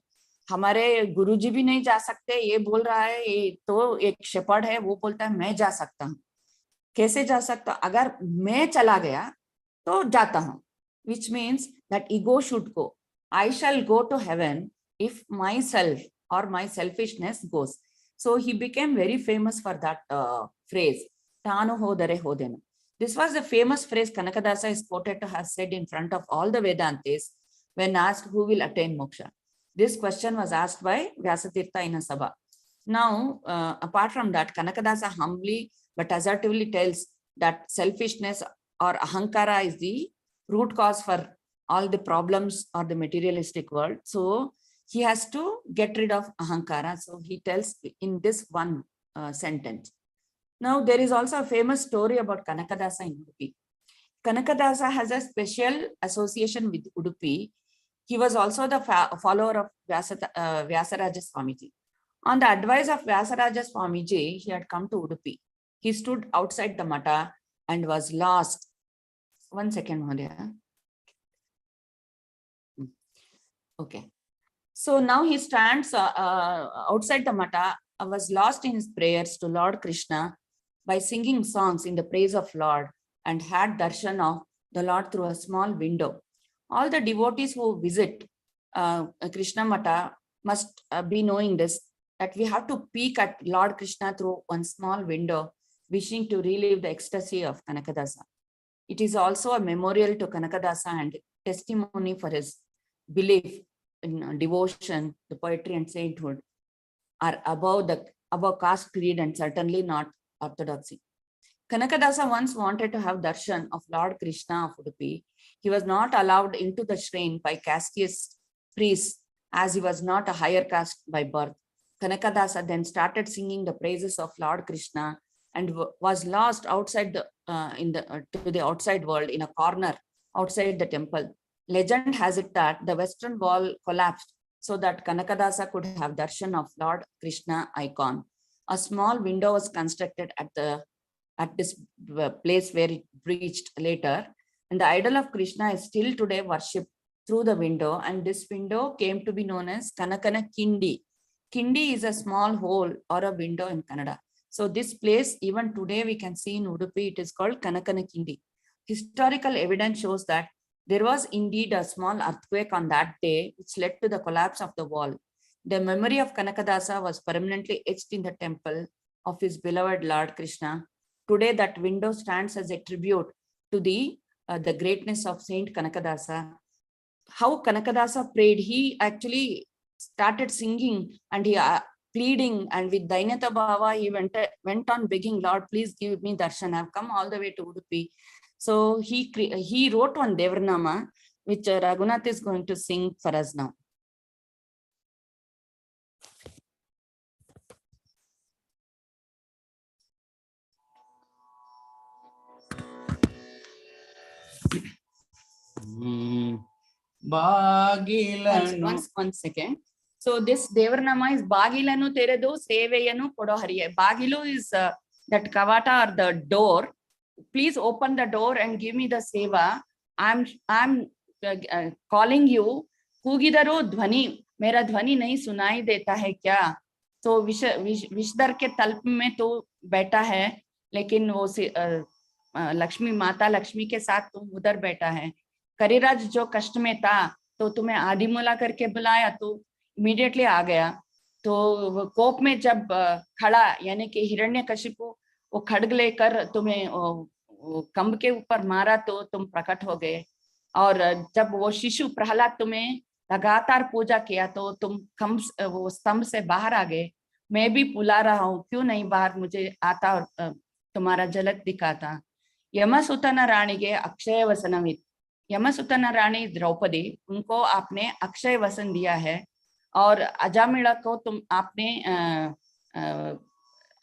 हमारे गुरुजी भी नहीं जा सकते, ये बोल रहा है, ये तो एक शेपर्ड है, वो बोलता है मैं जा सकता हूँ. कैसे जा सकता? अगर मैं चला गया तो जाता हूँ, which means that ego should go. I shall go to heaven if myself or my selfishness goes. So he became very famous for that phrase, Tanu hodare hodenu. This was the famous phrase Kanakadasa is quoted to have said in front of all the Vedantis when asked who will attain moksha. This question was asked by Vyasatirtha in a sabha. Now, apart from that, Kanakadasa humbly but assertively tells that selfishness or ahankara is the root cause for all the problems or the materialistic world. So he has to get rid of ahankara. So he tells in this one sentence. Now there is also a famous story about Kanakadasa in Udupi. Kanakadasa has a special association with Udupi. He was also the follower of Vyasaraja Swamiji. On the advice of Vyasaraja Swamiji, he had come to Udupi. He stood outside the Mata and was lost. 1 second, Mahodaya. Okay. So now he stands outside the Mata, was lost in his prayers to Lord Krishna by singing songs in the praise of Lord, and had darshan of the Lord through a small window. All the devotees who visit Krishna Mata must be knowing this, that we have to peek at Lord Krishna through one small window, wishing to relive the ecstasy of Kanakadasa. It is also a memorial to Kanakadasa and testimony for his belief in devotion, the poetry and sainthood are above caste, creed, and certainly not orthodoxy. Kanakadasa once wanted to have darshan of Lord Krishna of Udupi. He was not allowed into the shrine by casteist priests, as he was not a higher caste by birth. Kanakadasa then started singing the praises of Lord Krishna and was lost outside to the outside world in a corner outside the temple. Legend has it that the western wall collapsed so that Kanakadasa could have darshan of Lord Krishna icon. A small window was constructed at this place where it breached later, and the idol of Krishna is still today worshipped through the window, and this window came to be known as Kanakana Kindi. Kindi is a small hole or a window in Kannada. So this place, even today we can see in Udupi, it is called Kanakana Kindi. Historical evidence shows that there was indeed a small earthquake on that day, which led to the collapse of the wall. The memory of Kanakadasa was permanently etched in the temple of his beloved Lord Krishna. Today, that window stands as a tribute to the greatness of Saint Kanakadasa. How Kanakadasa prayed, he actually started singing and he pleading, and with Dainata Bhava, he went on begging, Lord, please give me darshan. I've come all the way to Udupi. So he wrote one Devarnama, which Raghunath is going to sing for us now. Bagilanu. One second. So this Devarnama is Bagilanu Teredu Seveyanu Kodohariye. Bagilu is that kavata or the door. Please open the door and give me the seva. I'm calling you. Kugidaru dhvani. Mera dhvani nahi sunai deta hai kya? तो विषदर के तल्प में तो बैठा है, लेकिन वो लक्ष्मी माता लक्ष्मी के साथ तुम उधर बैठा है. करिराज जो कष्ट में था तो तुम्हें आदिमूला करके बुलाया तो इमीडिएटली आ गया. तो कोप में जब खड़ा यानी कि हिरण्यकशिपु वो खड्ग लेकर तुम्हें कंब के ऊपर मारा तो तुम प्रकट हो गए. और जब वो शिशु प्रहलाद तुम्हें लगातार पूजा किया तो तुम वो स्तंभ से बाहर आ गए. मैं भी बुला रहा हूँ, क्यों नहीं बाहर मुझे आता और तुम्हारा झलक दिखाता. यमसुतन रानी के अक्षय वसनमित. यमसुतन रानी द्रौपदी, उनको आपने अक्षय वसन दिया है, और अजामिला को तुम आपने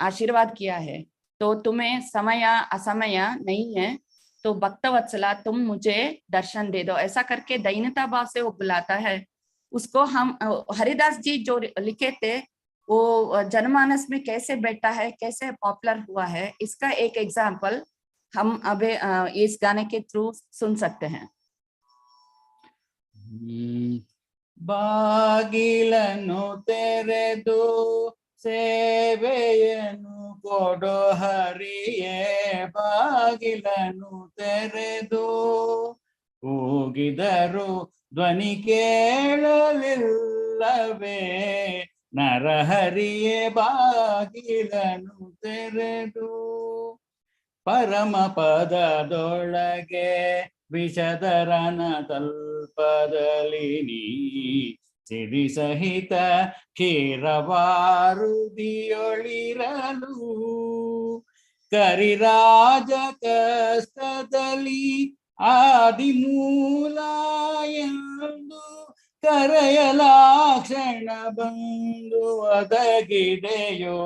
आशीर्वाद किया है. तो तुम्हें समय असमय नहीं है, तो भक्तवत्सला तुम मुझे दर्शन दे दो. ऐसा करके दैन्यता भाव से वो बुलाता है. उसको हम हरिदास जी जो लिखे थे वो जनमानस में कैसे बैठा है, कैसे पॉपुलर हुआ है, इसका एक एग्जाम्पल हम अभी इस गाने के थ्रू सुन सकते हैं. ಬಾಗಿಲನ್ನು ತೆರೆದು ಸೇವೆಯನ್ನು ಕೊಡೋ ಹರಿಯೇ. ಬಾಗಿಲನ್ನು ತೆರೆದು ಕೂಗಿದರು ಧ್ವನಿ ಕೇಳಲಿಲ್ಲವೇ. ನರಹರಿಯೇ ಬಾಗಿಲನ್ನು ತೆರೆದು ಪರಮ ಪದದೊಳಗೆ ವಿಷಧರನ ತಲ್ಪದಲ್ಲಿ ನೀ ಸಿರಿ ಸಹಿತ ಕ್ಷೀರವಾರುದಿಯೊಳಿರಲು. ಕರಿರಾಜ ಕಷ್ಟದಲ್ಲಿ ಆದಿಮೂಲ ಎಂದು ಕರೆಯಲಾಕ್ಷಣ ಬಂದು ಒದಗಿದೆಯೋ.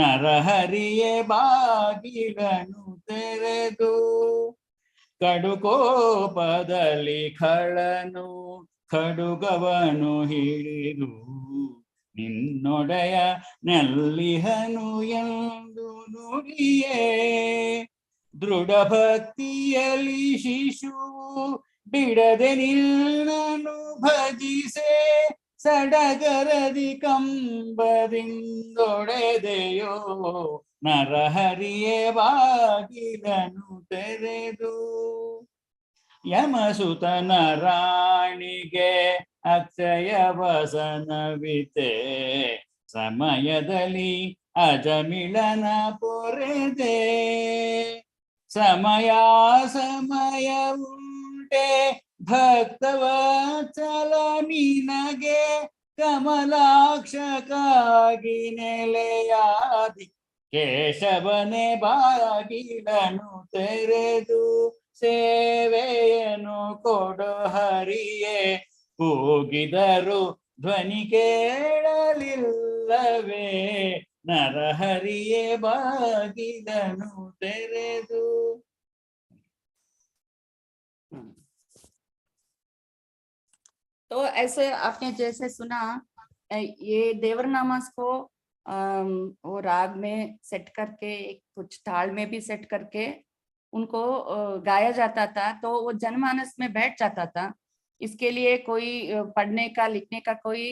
ನರಹರಿಯೇ ಬಾಗಿಲನ್ನು ತೆರೆದು ಕಡುಕೋಪದಲ್ಲಿ ಖಳನು ಖಡುಗವನು ಹಿಡಿದು ನಿನ್ನೊಡೆಯ ನೆಲ್ಲಿಹನು ಎಂದು ನುಡಿಯೇ. ದೃಢ ಭಕ್ತಿಯಲ್ಲಿ ಶಿಶುವು ಬಿಡದೆ ನಿನ್ನನು ಭಜಿಸೆ. ಸಡಗರದಿ ಕಂಬದಿಂದೊಡೆದೆಯೋ. ನರಹರಿಯೇ ಬಾಗಿಲನ್ನು ತೆರೆದು ಯಮಸುತನ ರಾಣಿಗೆ ಅಕ್ಷಯ ವಸನವಿತೆ. ಸಮಯದಲ್ಲಿ ಅಜಮಿಳನ ಪೊರೆದೆ. ಸಮಯ ಉಂಟೆ ಭಕ್ತವತ್ಸಲ ನಿನಗೆ. ಕಮಲಾಕ್ಷಕ್ಕಾಗಿ ನೆಲೆಯಾದಿ ಕೇಶವನೇ ಬಾಗಿಲನ್ನು ತೆರೆದು ಸೇವೆಯನ್ನು ಕೊಡೋ ಹರಿಯೇ. ಕೂಗಿದರು ಧ್ವನಿ ಕೇಳಲಿಲ್ಲವೇ. ನರಹರಿಯೇ ಬಾಗಿಲನ್ನು ತೆರೆದು. तो ऐसे आपने जैसे सुना ये देवरनामास को वो राग में सेट करके एक कुछ ताल में भी सेट करके उनको गाया जाता था, तो वो जनमानस में बैठ जाता था। इसके लिए कोई पढ़ने का लिखने का कोई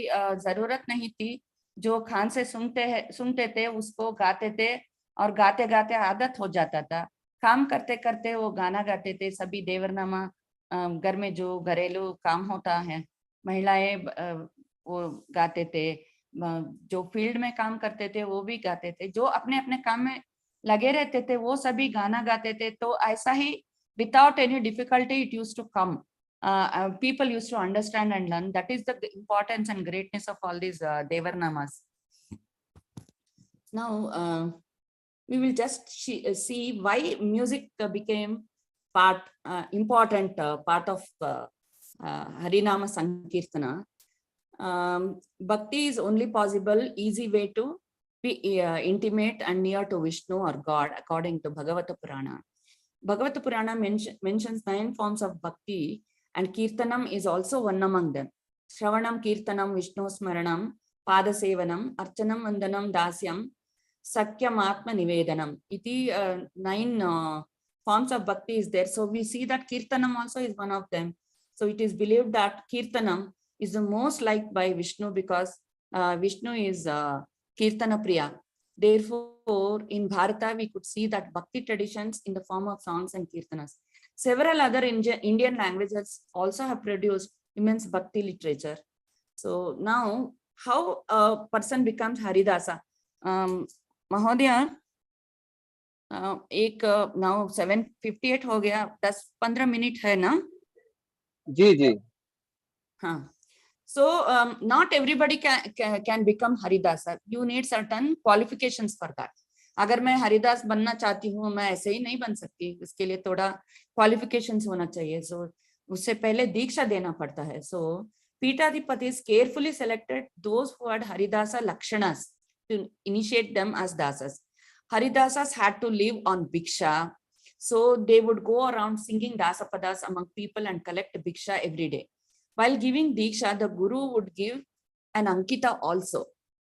जरूरत नहीं थी। जो खान से सुनते थे उसको गाते थे और गाते गाते आदत हो जाता था। काम करते करते वो गाना गाते थे। सभी देवरनामा घर में जो घरेलू काम होता है महिलाएं वो गाते थे। जो फील्ड में काम करते थे वो भी गाते थे। जो अपने अपने काम में लगे रहते थे वो सभी गाना गाते थे। तो ऐसा ही without any difficulty it used to come. People used to understand and learn. That is the importance and greatness of all these devarnamas. Now we will just see why music became important part of Harinama Sankirtana. Bhakti is only possible, easy way to be intimate and near to Vishnu or God, according to Bhagavata Purana. Bhagavata Purana mentions 9 forms of bhakti, and Kirtanam is also one among them. Shravanam, Kirtanam, Vishnu Smaranam, Padasevanam, Archanam, Vandanam, Dasyam, Sakyam, Atma Nivedanam. Iti 9 forms of bhakti is there. So we see that Kirtanam also is one of them. So it is believed that Kirtanam is the most liked by Vishnu because Vishnu is Kirtana Priya. Therefore, in Bharata, we could see that bhakti traditions in the form of songs and kirtanas. Several other Indian languages also have produced immense bhakti literature. So now, how a person becomes Haridasa? Mahodaya, एक now 7:58 हो गया, 10-15 minute है ना? जी जी हाँ. So not everybody can become Haridasa. You need certain qualifications for that. अगर मैं हरिदास बनना चाहती हूँ, मैं ऐसे ही नहीं बन सकती। इसके लिए थोड़ा क्वालिफिकेशंस होना चाहिए। So उससे पहले दीक्षा देना पड़ता है। So Peethadhipatis carefully selected those who had Haridasa Lakshanas to initiate them as dasas. Haridasas had to live on bhiksha. So they would go around singing dasapadas among people and collect bhiksha every day. While giving Diksha, the Guru would give an Ankita also.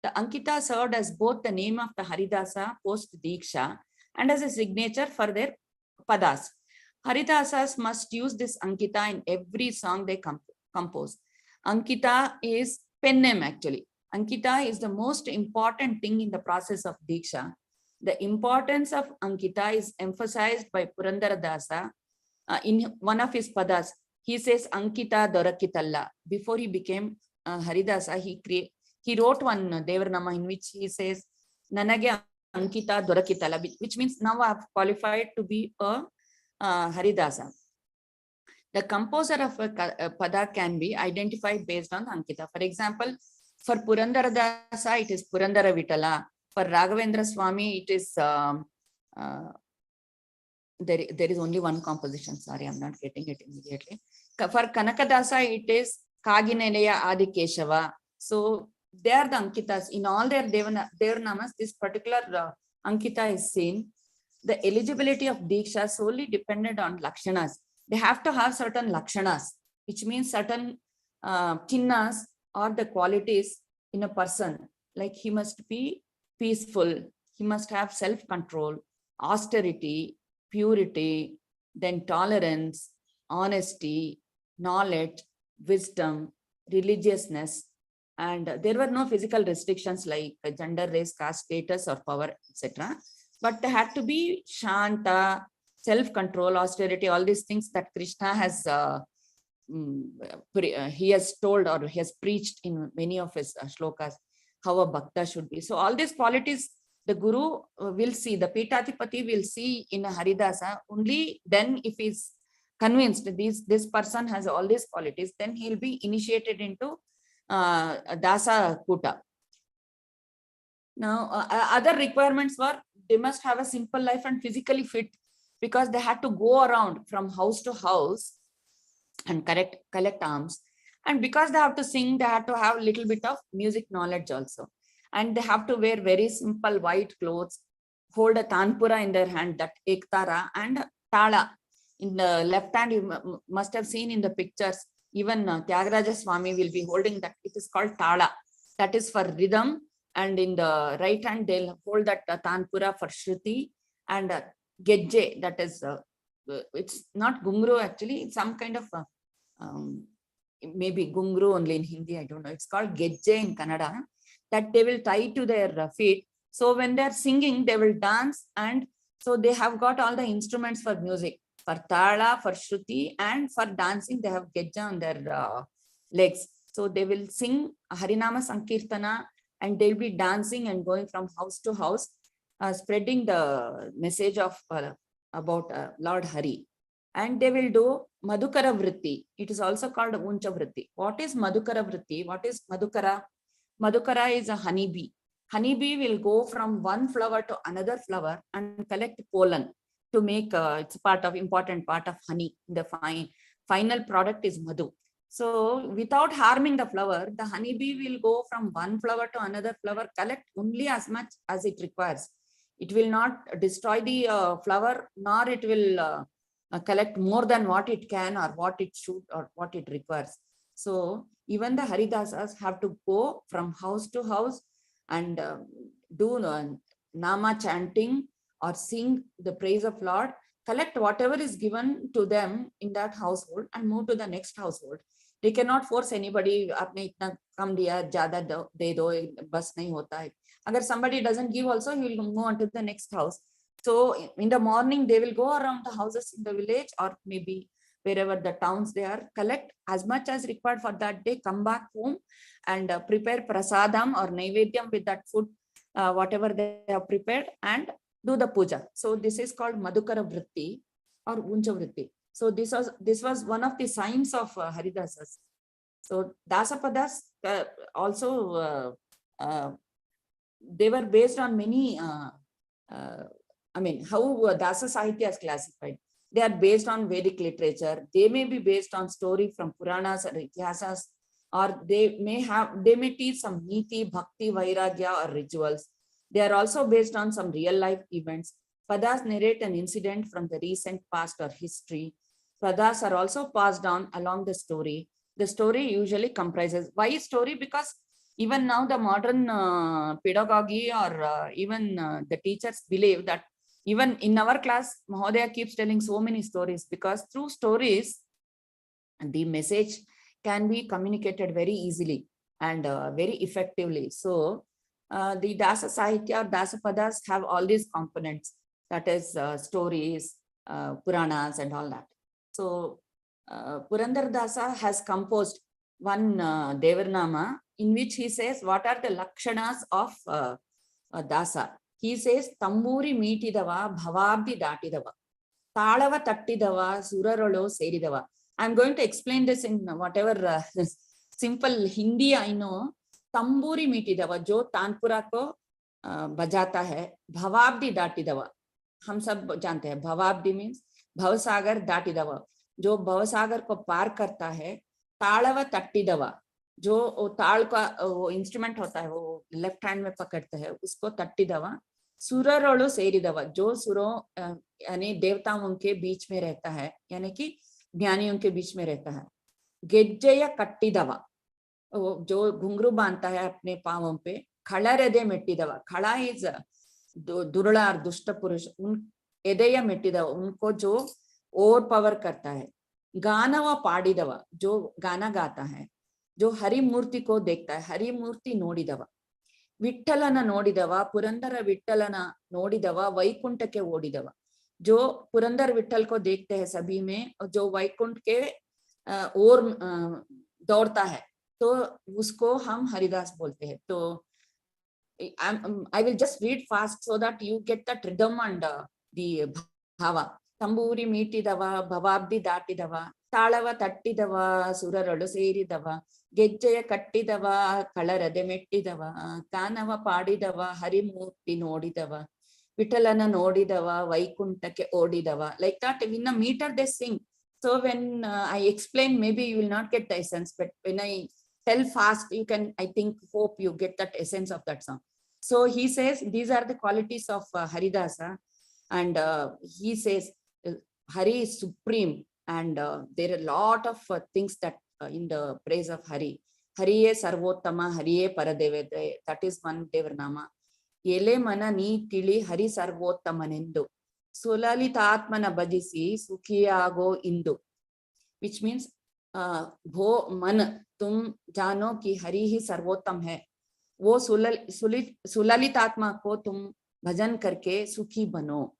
The Ankita served as both the name of the Haridasa post Diksha and as a signature for their padas. Haridasas must use this Ankita in every song they compose. Ankita is pen name actually. Ankita is the most important thing in the process of Diksha. The importance of Ankita is emphasized by Purandaradasa in one of his padas. He says Ankita Dorakitalla. Before he became Haridasa, he wrote one Devarnama in which he says Nanage Ankita Dorakitalla, which means now I have qualified to be a Haridasa. The composer of a pada can be identified based on Ankita. For example, for Purandaradasa, it is Purandara Vitala. For Raghavendra Swami, it is there is only one composition. Sorry, I'm not getting it immediately. For Kanakadasa, it is Kagineleya Adikeshava. So they are the Ankitas. In all their Devarnamas, this particular Ankita is seen. The eligibility of Diksha solely depended on Lakshanas. They have to have certain Lakshanas, which means certain chinnas or the qualities in a person. Like he must be peaceful, he must have self-control, austerity, purity, then tolerance, honesty, knowledge, wisdom, religiousness, and there were no physical restrictions like gender, race, caste, status, or power, etc. But they had to be Shanta, self-control, austerity, all these things that Krishna has he has told or he has preached in many of his shlokas, how a bhakta should be. So all these qualities the Guru will see, the Peethadhipati will see in a Haridasa only then if he's convinced this person has all these qualities, then he'll be initiated into Dasa Kuta. Now, other requirements were they must have a simple life and physically fit because they had to go around from house to house and collect alms. And because they have to sing, they have to have a little bit of music knowledge also. And they have to wear very simple white clothes, hold a tanpura in their hand, that ektara, and tala. In the left hand, you must have seen in the pictures, Even Tyagaraja Swami will be holding that. It is called Tala. That is for rhythm. And in the right hand, they'll hold that Tanpura for Shruti, and Gejje, that is, it's not Gungru actually, it's some kind of, maybe Gungru only in Hindi, I don't know. It's called Gejje in Kannada, that they will tie to their feet. So when they're singing, they will dance, and so they have got all the instruments for music, for Tala, for Shruti, and for dancing, they have Gejja on their legs. So they will sing Harinama Sankirtana, and they'll be dancing and going from house to house, spreading the message of about Lord Hari. And they will do Madhukara Vritti. It is also called Uncha Vritti. What is Madhukara Vritti? What is Madhukara? Madhukara is a honeybee. Honeybee will go from one flower to another flower and collect pollen to make, it's part of, important part of honey. The final product is Madhu. So without harming the flower, the honeybee will go from one flower to another flower, collect only as much as it requires. It will not destroy the flower, nor it will collect more than what it can or what it should or what it requires. So even the Haridasas have to go from house to house and do Nama chanting or sing the praise of Lord, collect whatever is given to them in that household and move to the next household. They cannot force anybody, आपने इतना कम दिया, ज़्यादा दे दो, बस नहीं होता है. Agar somebody doesn't give also, he will move on to the next house. So in the morning, they will go around the houses in the village or maybe wherever the towns they are, collect as much as required for that day, come back home and prepare prasadam or naivedyam with that food, whatever they have prepared, and do the puja. So this is called Madhukara Vritti or Uncha Vritti. So this was one of the signs of Haridasas. So Dasapadas also they were based on many. I mean, how Dasa Sahitya is classified. They are based on Vedic literature. They may be based on story from Puranas or Itihasas, or they may teach some Niti, Bhakti, Vairagya or rituals. They are also based on some real life events. Padas narrate an incident from the recent past or history. Padas are also passed on along the story. The story usually comprises, why story? Because even now the modern pedagogy or even the teachers believe that even in our class, Mahodaya keeps telling so many stories, because through stories, the message can be communicated very easily and very effectively. So the Dasa Sahitya or Dasa Padas have all these components, that is stories, Puranas and all that. So Purandar Dasa has composed one Devarnama in which he says what are the lakshanas of Dasa. He says, Tamburi meetidava, bhavabdi datidava, Talava tattidava, surarolo seridava. I'm going to explain this in whatever simple Hindi I know. Tamburi meetidava, jo Tanpura ko bajata hai, bhavabdi datidava. हम सब जानते हैं भवाब्दी means भवसागर दाटिदवा, जो भवसागर को पार करता है. ताड़व तट्टिदवा, जो ताल का वो इंस्ट्रूमेंट होता है, वो लेफ्ट हैंड में पकड़ते हैं, उसको तट्टिदवा. सुररोलो सेरिदवा, जो सुरों यानी देवताओं के बीच में रहता है, यानी कि ज्ञानियों के बीच में रहता है. गेज्जय कट्टिदवा, जो घुंघरू बांधता है अपने पांवों पे. खड़रदे मेट्टिदवा, खड़ा इज दुर्ला और दुष्ट पुरुष, उन एदय मेट्टिदवा, उनको जो ओवर पावर करता है. गानव पाडिदवा, जो गाना गाता है, जो हरि मूर्ति को देखता है. हरि मूर्ति नोडिदवा, विठ्ठलन नोडिदवा, पुरंदर विठ्ठलन नोडिदवा, वैकुंठ के ओडिदवा, जो पुरंदर विठ्ठल को देखते हैं सभी में, जो वैकुंठ के ओर दौड़ता है, तो उसको हम हरिदास बोलते हैं. तो I will just read fast so that you get that rhythm and the bhava. Tamburi meetidava, bhavabdi datidava, talava tattidava, suraralu seridava, ಗೆಜ್ಜೆಯ ಕಟ್ಟಿದವ, ಕಳರದೆ ಮೆಟ್ಟಿದವ, ಗಾನವ ಪಾಡಿದವ, Harimurthy ನೋಡಿದವ, ವಿಠಲನ ನೋಡಿದವ, ವೈಕುಂಠಕ್ಕೆ ಓಡಿದವ. Like that, in a meter they sing. So when I explain, maybe you will not get the essence, but when I tell fast, you can, I think, hope you get that essence of that song. So he says, these are the qualities of Haridasa. And he says, Hari is supreme. And there are a lot of things that in the praise of Hari. Hariye Sarvottama, Hariye Paradevate. That is one Devarnama. Ele mana ni tili Hari Sarvottamanendu. Sulalitatmana bhajisi sukhiyago indu. Which means भो मन तुम जानो कि हरि ही सर्वोत्तम है, वो सुललित आत्मा को तुम भजन करके सुखी बनो.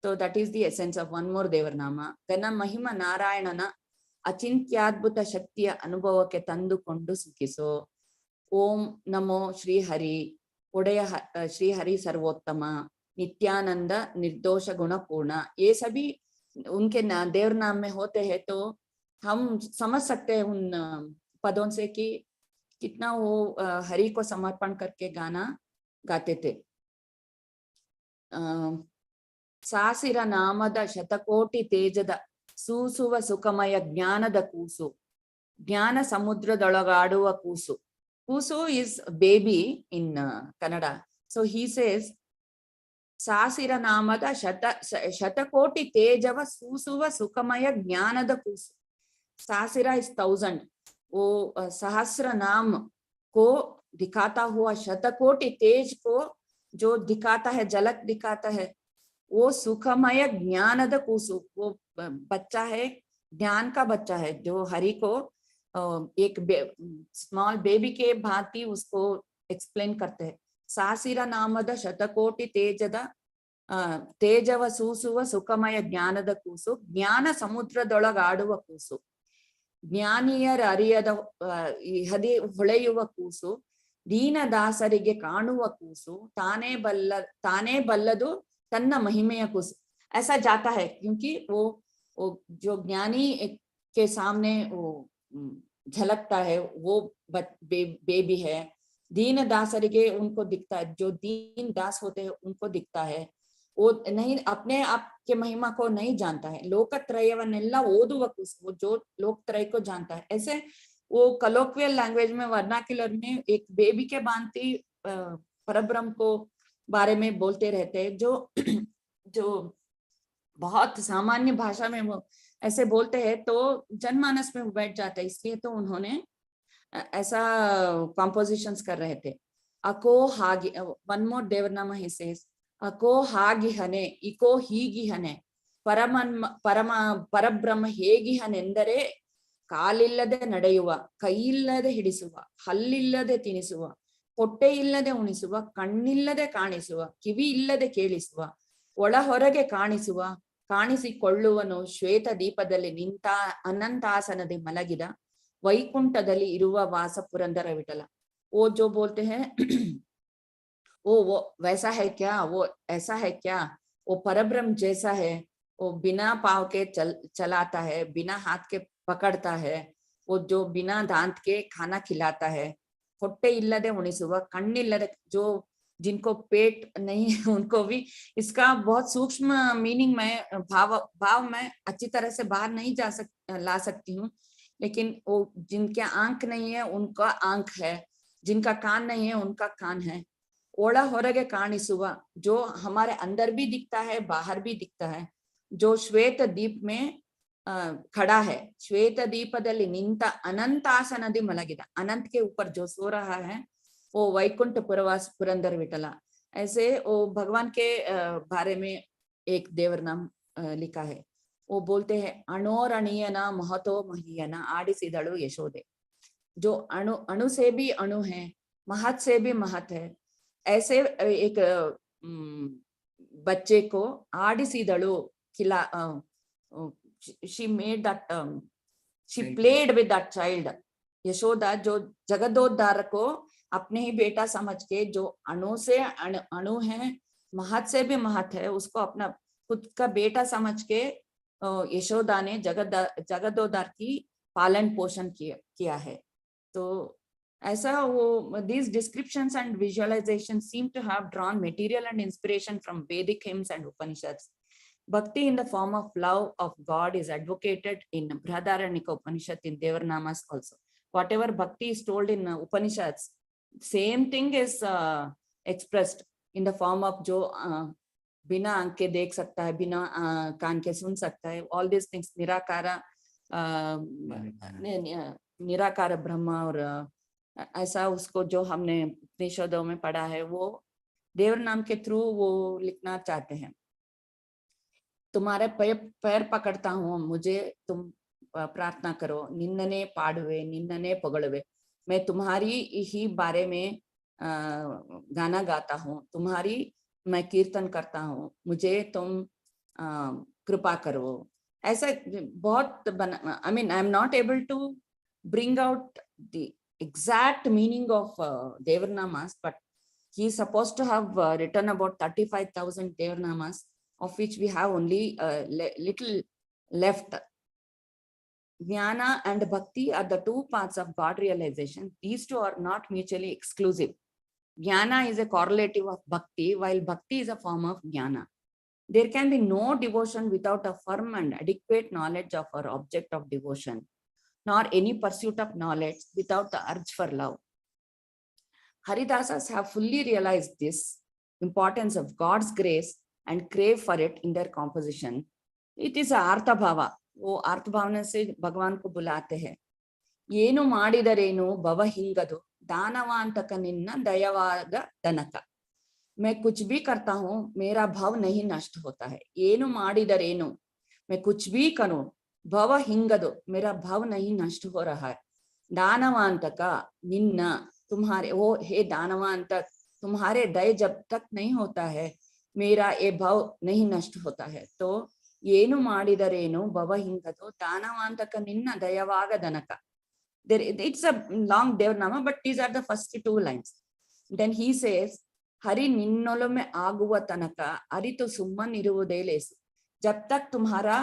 So that is the essence of one more Devarnama. Gana Mahima Narayana Achintyadbhuta Shaktiya Anubhavake Tandukondu Sukhiso. Om Namo Shri Hari, Odaya Shri Hari Sarvottama, Nityananda Nirdosha Guna Purna. ये सभी उनके देवर नाम में होते हैं, तो हम समझ सकते हैं उन पदों से कि कितना वो हरि को समर्पण करके गाना गाते थे. ಸಾಸಿರ ನಾಮದ ಶತಕೋಟಿ ತೇಜದ ಸೂಸುವ ಸುಖಮಯ ಜ್ಞಾನದ ಕೂಸು, ಜ್ಞಾನ ಸಮುದ್ರದೊಳಗಾಡುವ ಕೂಸು. ಕೂಸು is baby in Kannada. So he says, ಸಾಸಿರ ನಾಮದ ಶತಕೋಟಿ ತೇಜವ ಸೂಸುವ ಸುಖಮಯ ಜ್ಞಾನದ ಕೂಸು. सासिरा is 1000. वो सहस्र नाम को दिखाता हुआ शतकोटि तेज को जो दिखाता है, झलक दिखाता है, वो सुखमय ज्ञानद कुसु. वो बच्चा है, ज्ञान का बच्चा है, जो हरि को एक स्मॉल बेबी के भांति उसको एक्सप्लेन करते हैं. सासिरा नामद शतकोटि तेजद तेजव सूसुव सुखमय ज्ञानद ಕೂಸು, ಜ್ಞಾನ ಸಮುದ್ರದೊಳಗಾಡುವ ಕೂಸು, ಜ್ಞಾನಿಯರ ಅರಿಯದ ಹದಿ ಹೊಳೆಯುವ ಕೂಸು, ದೀನದಾಸರಿಗೆ ಕಾಣುವ ಕೂಸು, ತಾನೇ ಬಲ್ಲದು तन्ना महिमेय कुस. ऐसा जाता है क्योंकि वो जो ज्ञानी के सामने वो झलकता है, वो बेबी है. दीन दासरिगे उनको दिखता है, जो दीन दास होते हैं उनको दिखता है. वो नहीं अपने आप के महिमा को नहीं जानता है. लोकत्रयवन्नेल्ल ओदुव कुस, वो जो लोकत्रय को जानता है. ऐसे वो कलोक्वियल लैंग्वेज में, वर्नाक्युलर में एक बेबी के भांति परब्रह्म को बारे में बोलते रहते हैं. जो बहुत सामान्य भाषा में वो ऐसे बोलते हैं तो जनमानस में बैठ जाता है. इसलिए तो उन्होंने ऐसा कॉम्पोजिशंस कर रहे थे. अको हागी, one more Devanama he says, अको हागिहने इको ಹೀಗಿಹನೆ, ಪರಬ್ರಹ್ಮ ಹೇಗಿಹನೆಂದರೆ ಕಾಲಿಲ್ಲದೆ ನಡೆಯುವ, ಕೈಯಿಲ್ಲದೆ ಹಿಡಿಸುವ, ಹಲ್ಲಿಲ್ಲದೆ ತಿನಿಸುವ, ಹೊಟ್ಟೆ ಇಲ್ಲದೆ ಉಣಿಸುವ, ಕಣ್ಣಿಲ್ಲದೆ ಕಾಣಿಸುವ, ಕಿವಿ ಇಲ್ಲದೆ ಕೇಳಿಸುವ, ಒಳ ಹೊರಗೆ ಕಾಣಿಸುವ, ಕಾಣಿಸಿಕೊಳ್ಳುವನು, ಶ್ವೇತ ದೀಪದಲ್ಲಿ ನಿಂತ ಅನಂತಾಸನದಿ ಮಲಗಿದ, ವೈಕುಂಠದಲ್ಲಿ ಇರುವ ವಾಸ ಪುರಂದರ ವಿಠಲ. वो जो बोलते हैं वो वैसा है क्या, वो ऐसा है क्या, वो परब्रह्म जैसा है, वो बिना पाँव के चलाता है, बिना हाथ के पकड़ता है, वो जो बिना दांत के खाना खिलाता है, ಹೊಟ್ಟೆ ಇಲ್ಲದೆ ಉಣಿಸುವ, ಕಣ್ಣಿಲ್ಲದೆ, जो जिनको पेट नहीं है उनको भी इसका बहुत सूक्ष्म मीनिंग में भाव में अच्छी तरह से बाहर नहीं ला सकती हूँ. लेकिन वो जिनके आंख नहीं है उनका आंख है, जिनका कान नहीं है उनका कान है. ಒಳ ಹೊರಗೆ ಕಾಣಿಸುವ, जो हमारे अंदर भी दिखता है, बाहर भी दिखता है, जो श्वेत दीप में खड़ा है, श्वेत दीपದಲ್ಲಿ ನಿಂತ ಅನಂತಾಸನದಿ ಮಲಗಿದ, अनंत के ऊपर जो सो रहा है वो वैकुंठ पुरवास पुरंदर विठला. ऐसे वो भगवान के बारे में एक देवर नाम लिखा है. वो बोलते हैं, अणोरणीयना महतो महीयना आडिसिदಳು यशोदे. जो अणु अणु से भी अणु है, महत से भी महत है. ऐसे एक बच्चे को आडिसिदಳು खिला, she made that she played with that child. Yashoda जो जगदोद्धार को अपने ही बेटा समझ के, जो अणु से अणु है, महत से भी महत है, उसको अपना खुद का बेटा समझ के यशोदा ने जगदोद्धार की पालन पोषण किया है. तो ऐसा वो these descriptions and visualizations seem to have drawn material and inspiration from Vedic hymns and Upanishads. Bhakti in the form of love of God is advocated in Brihadaranyaka Upanishad, in Devarnamas also. Whatever bhakti is told in Upanishads, same thing is expressed in the form of जो बिना आंख के देख सकता है, बिना कान के सुन सकता है, all these things, निराकारा, निराकार ब्रह्म और ऐसा उसको जो हमने उपनिषदों में पढ़ा है वो देवर नाम के थ्रू वो लिखना चाहते हैं। तुम्हारे पैर पकड़ता हूँ, मुझे तुम प्रार्थना करो, निन्नने पाड़ुवे निन्नने पगड़वे, मैं तुम्हारी ही बारे में गाना गाता हूँ, तुम्हारी मैं कीर्तन करता हूँ, मुझे तुम कृपा करो। ऐसा बहुत I mean I am not able to bring out the exact meaning of Devarnamas, but he is supposed to have written about 35,000 Devarnamas, of which we have only little left. Jnana and Bhakti are the two paths of God realization. These two are not mutually exclusive. Jnana is a correlative of Bhakti, while Bhakti is a form of Jnana. There can be no devotion without a firm and adequate knowledge of our object of devotion, nor any pursuit of knowledge without the urge for love. Haridasas have fully realized this importance of God's grace and crave for it in their composition. It is a artha bhava. वो अर्थ भावना से भगवान को बुलाते हैं। येनु माडिदरेनु भव हिंगदु दानवांतक निन्न दयवाद दनक। मैं कुछ भी करता हूँ मेरा भव नहीं नष्ट होता है। येनु माडिदरेनु, मैं कुछ भी करूं भव हिंगदु, मेरा भव नहीं नष्ट हो रहा है। दानवांतक निन्न, तुम्हारे वो हे दानवांतक, तुम्हारे दय जब तक नहीं होता है मेरा ये भव नहीं नष्ट होता है। तो येनु माडिदरेनु भव हिंगदु दानवांतक निन्न दयवाग दनक. It's a long Devarnama, but these are the first two lines. Then he says, Hari निन्नोल में आगुव तनक अरितु सुम्मन इरुवुदे लेसु. जब तक तुम्हारा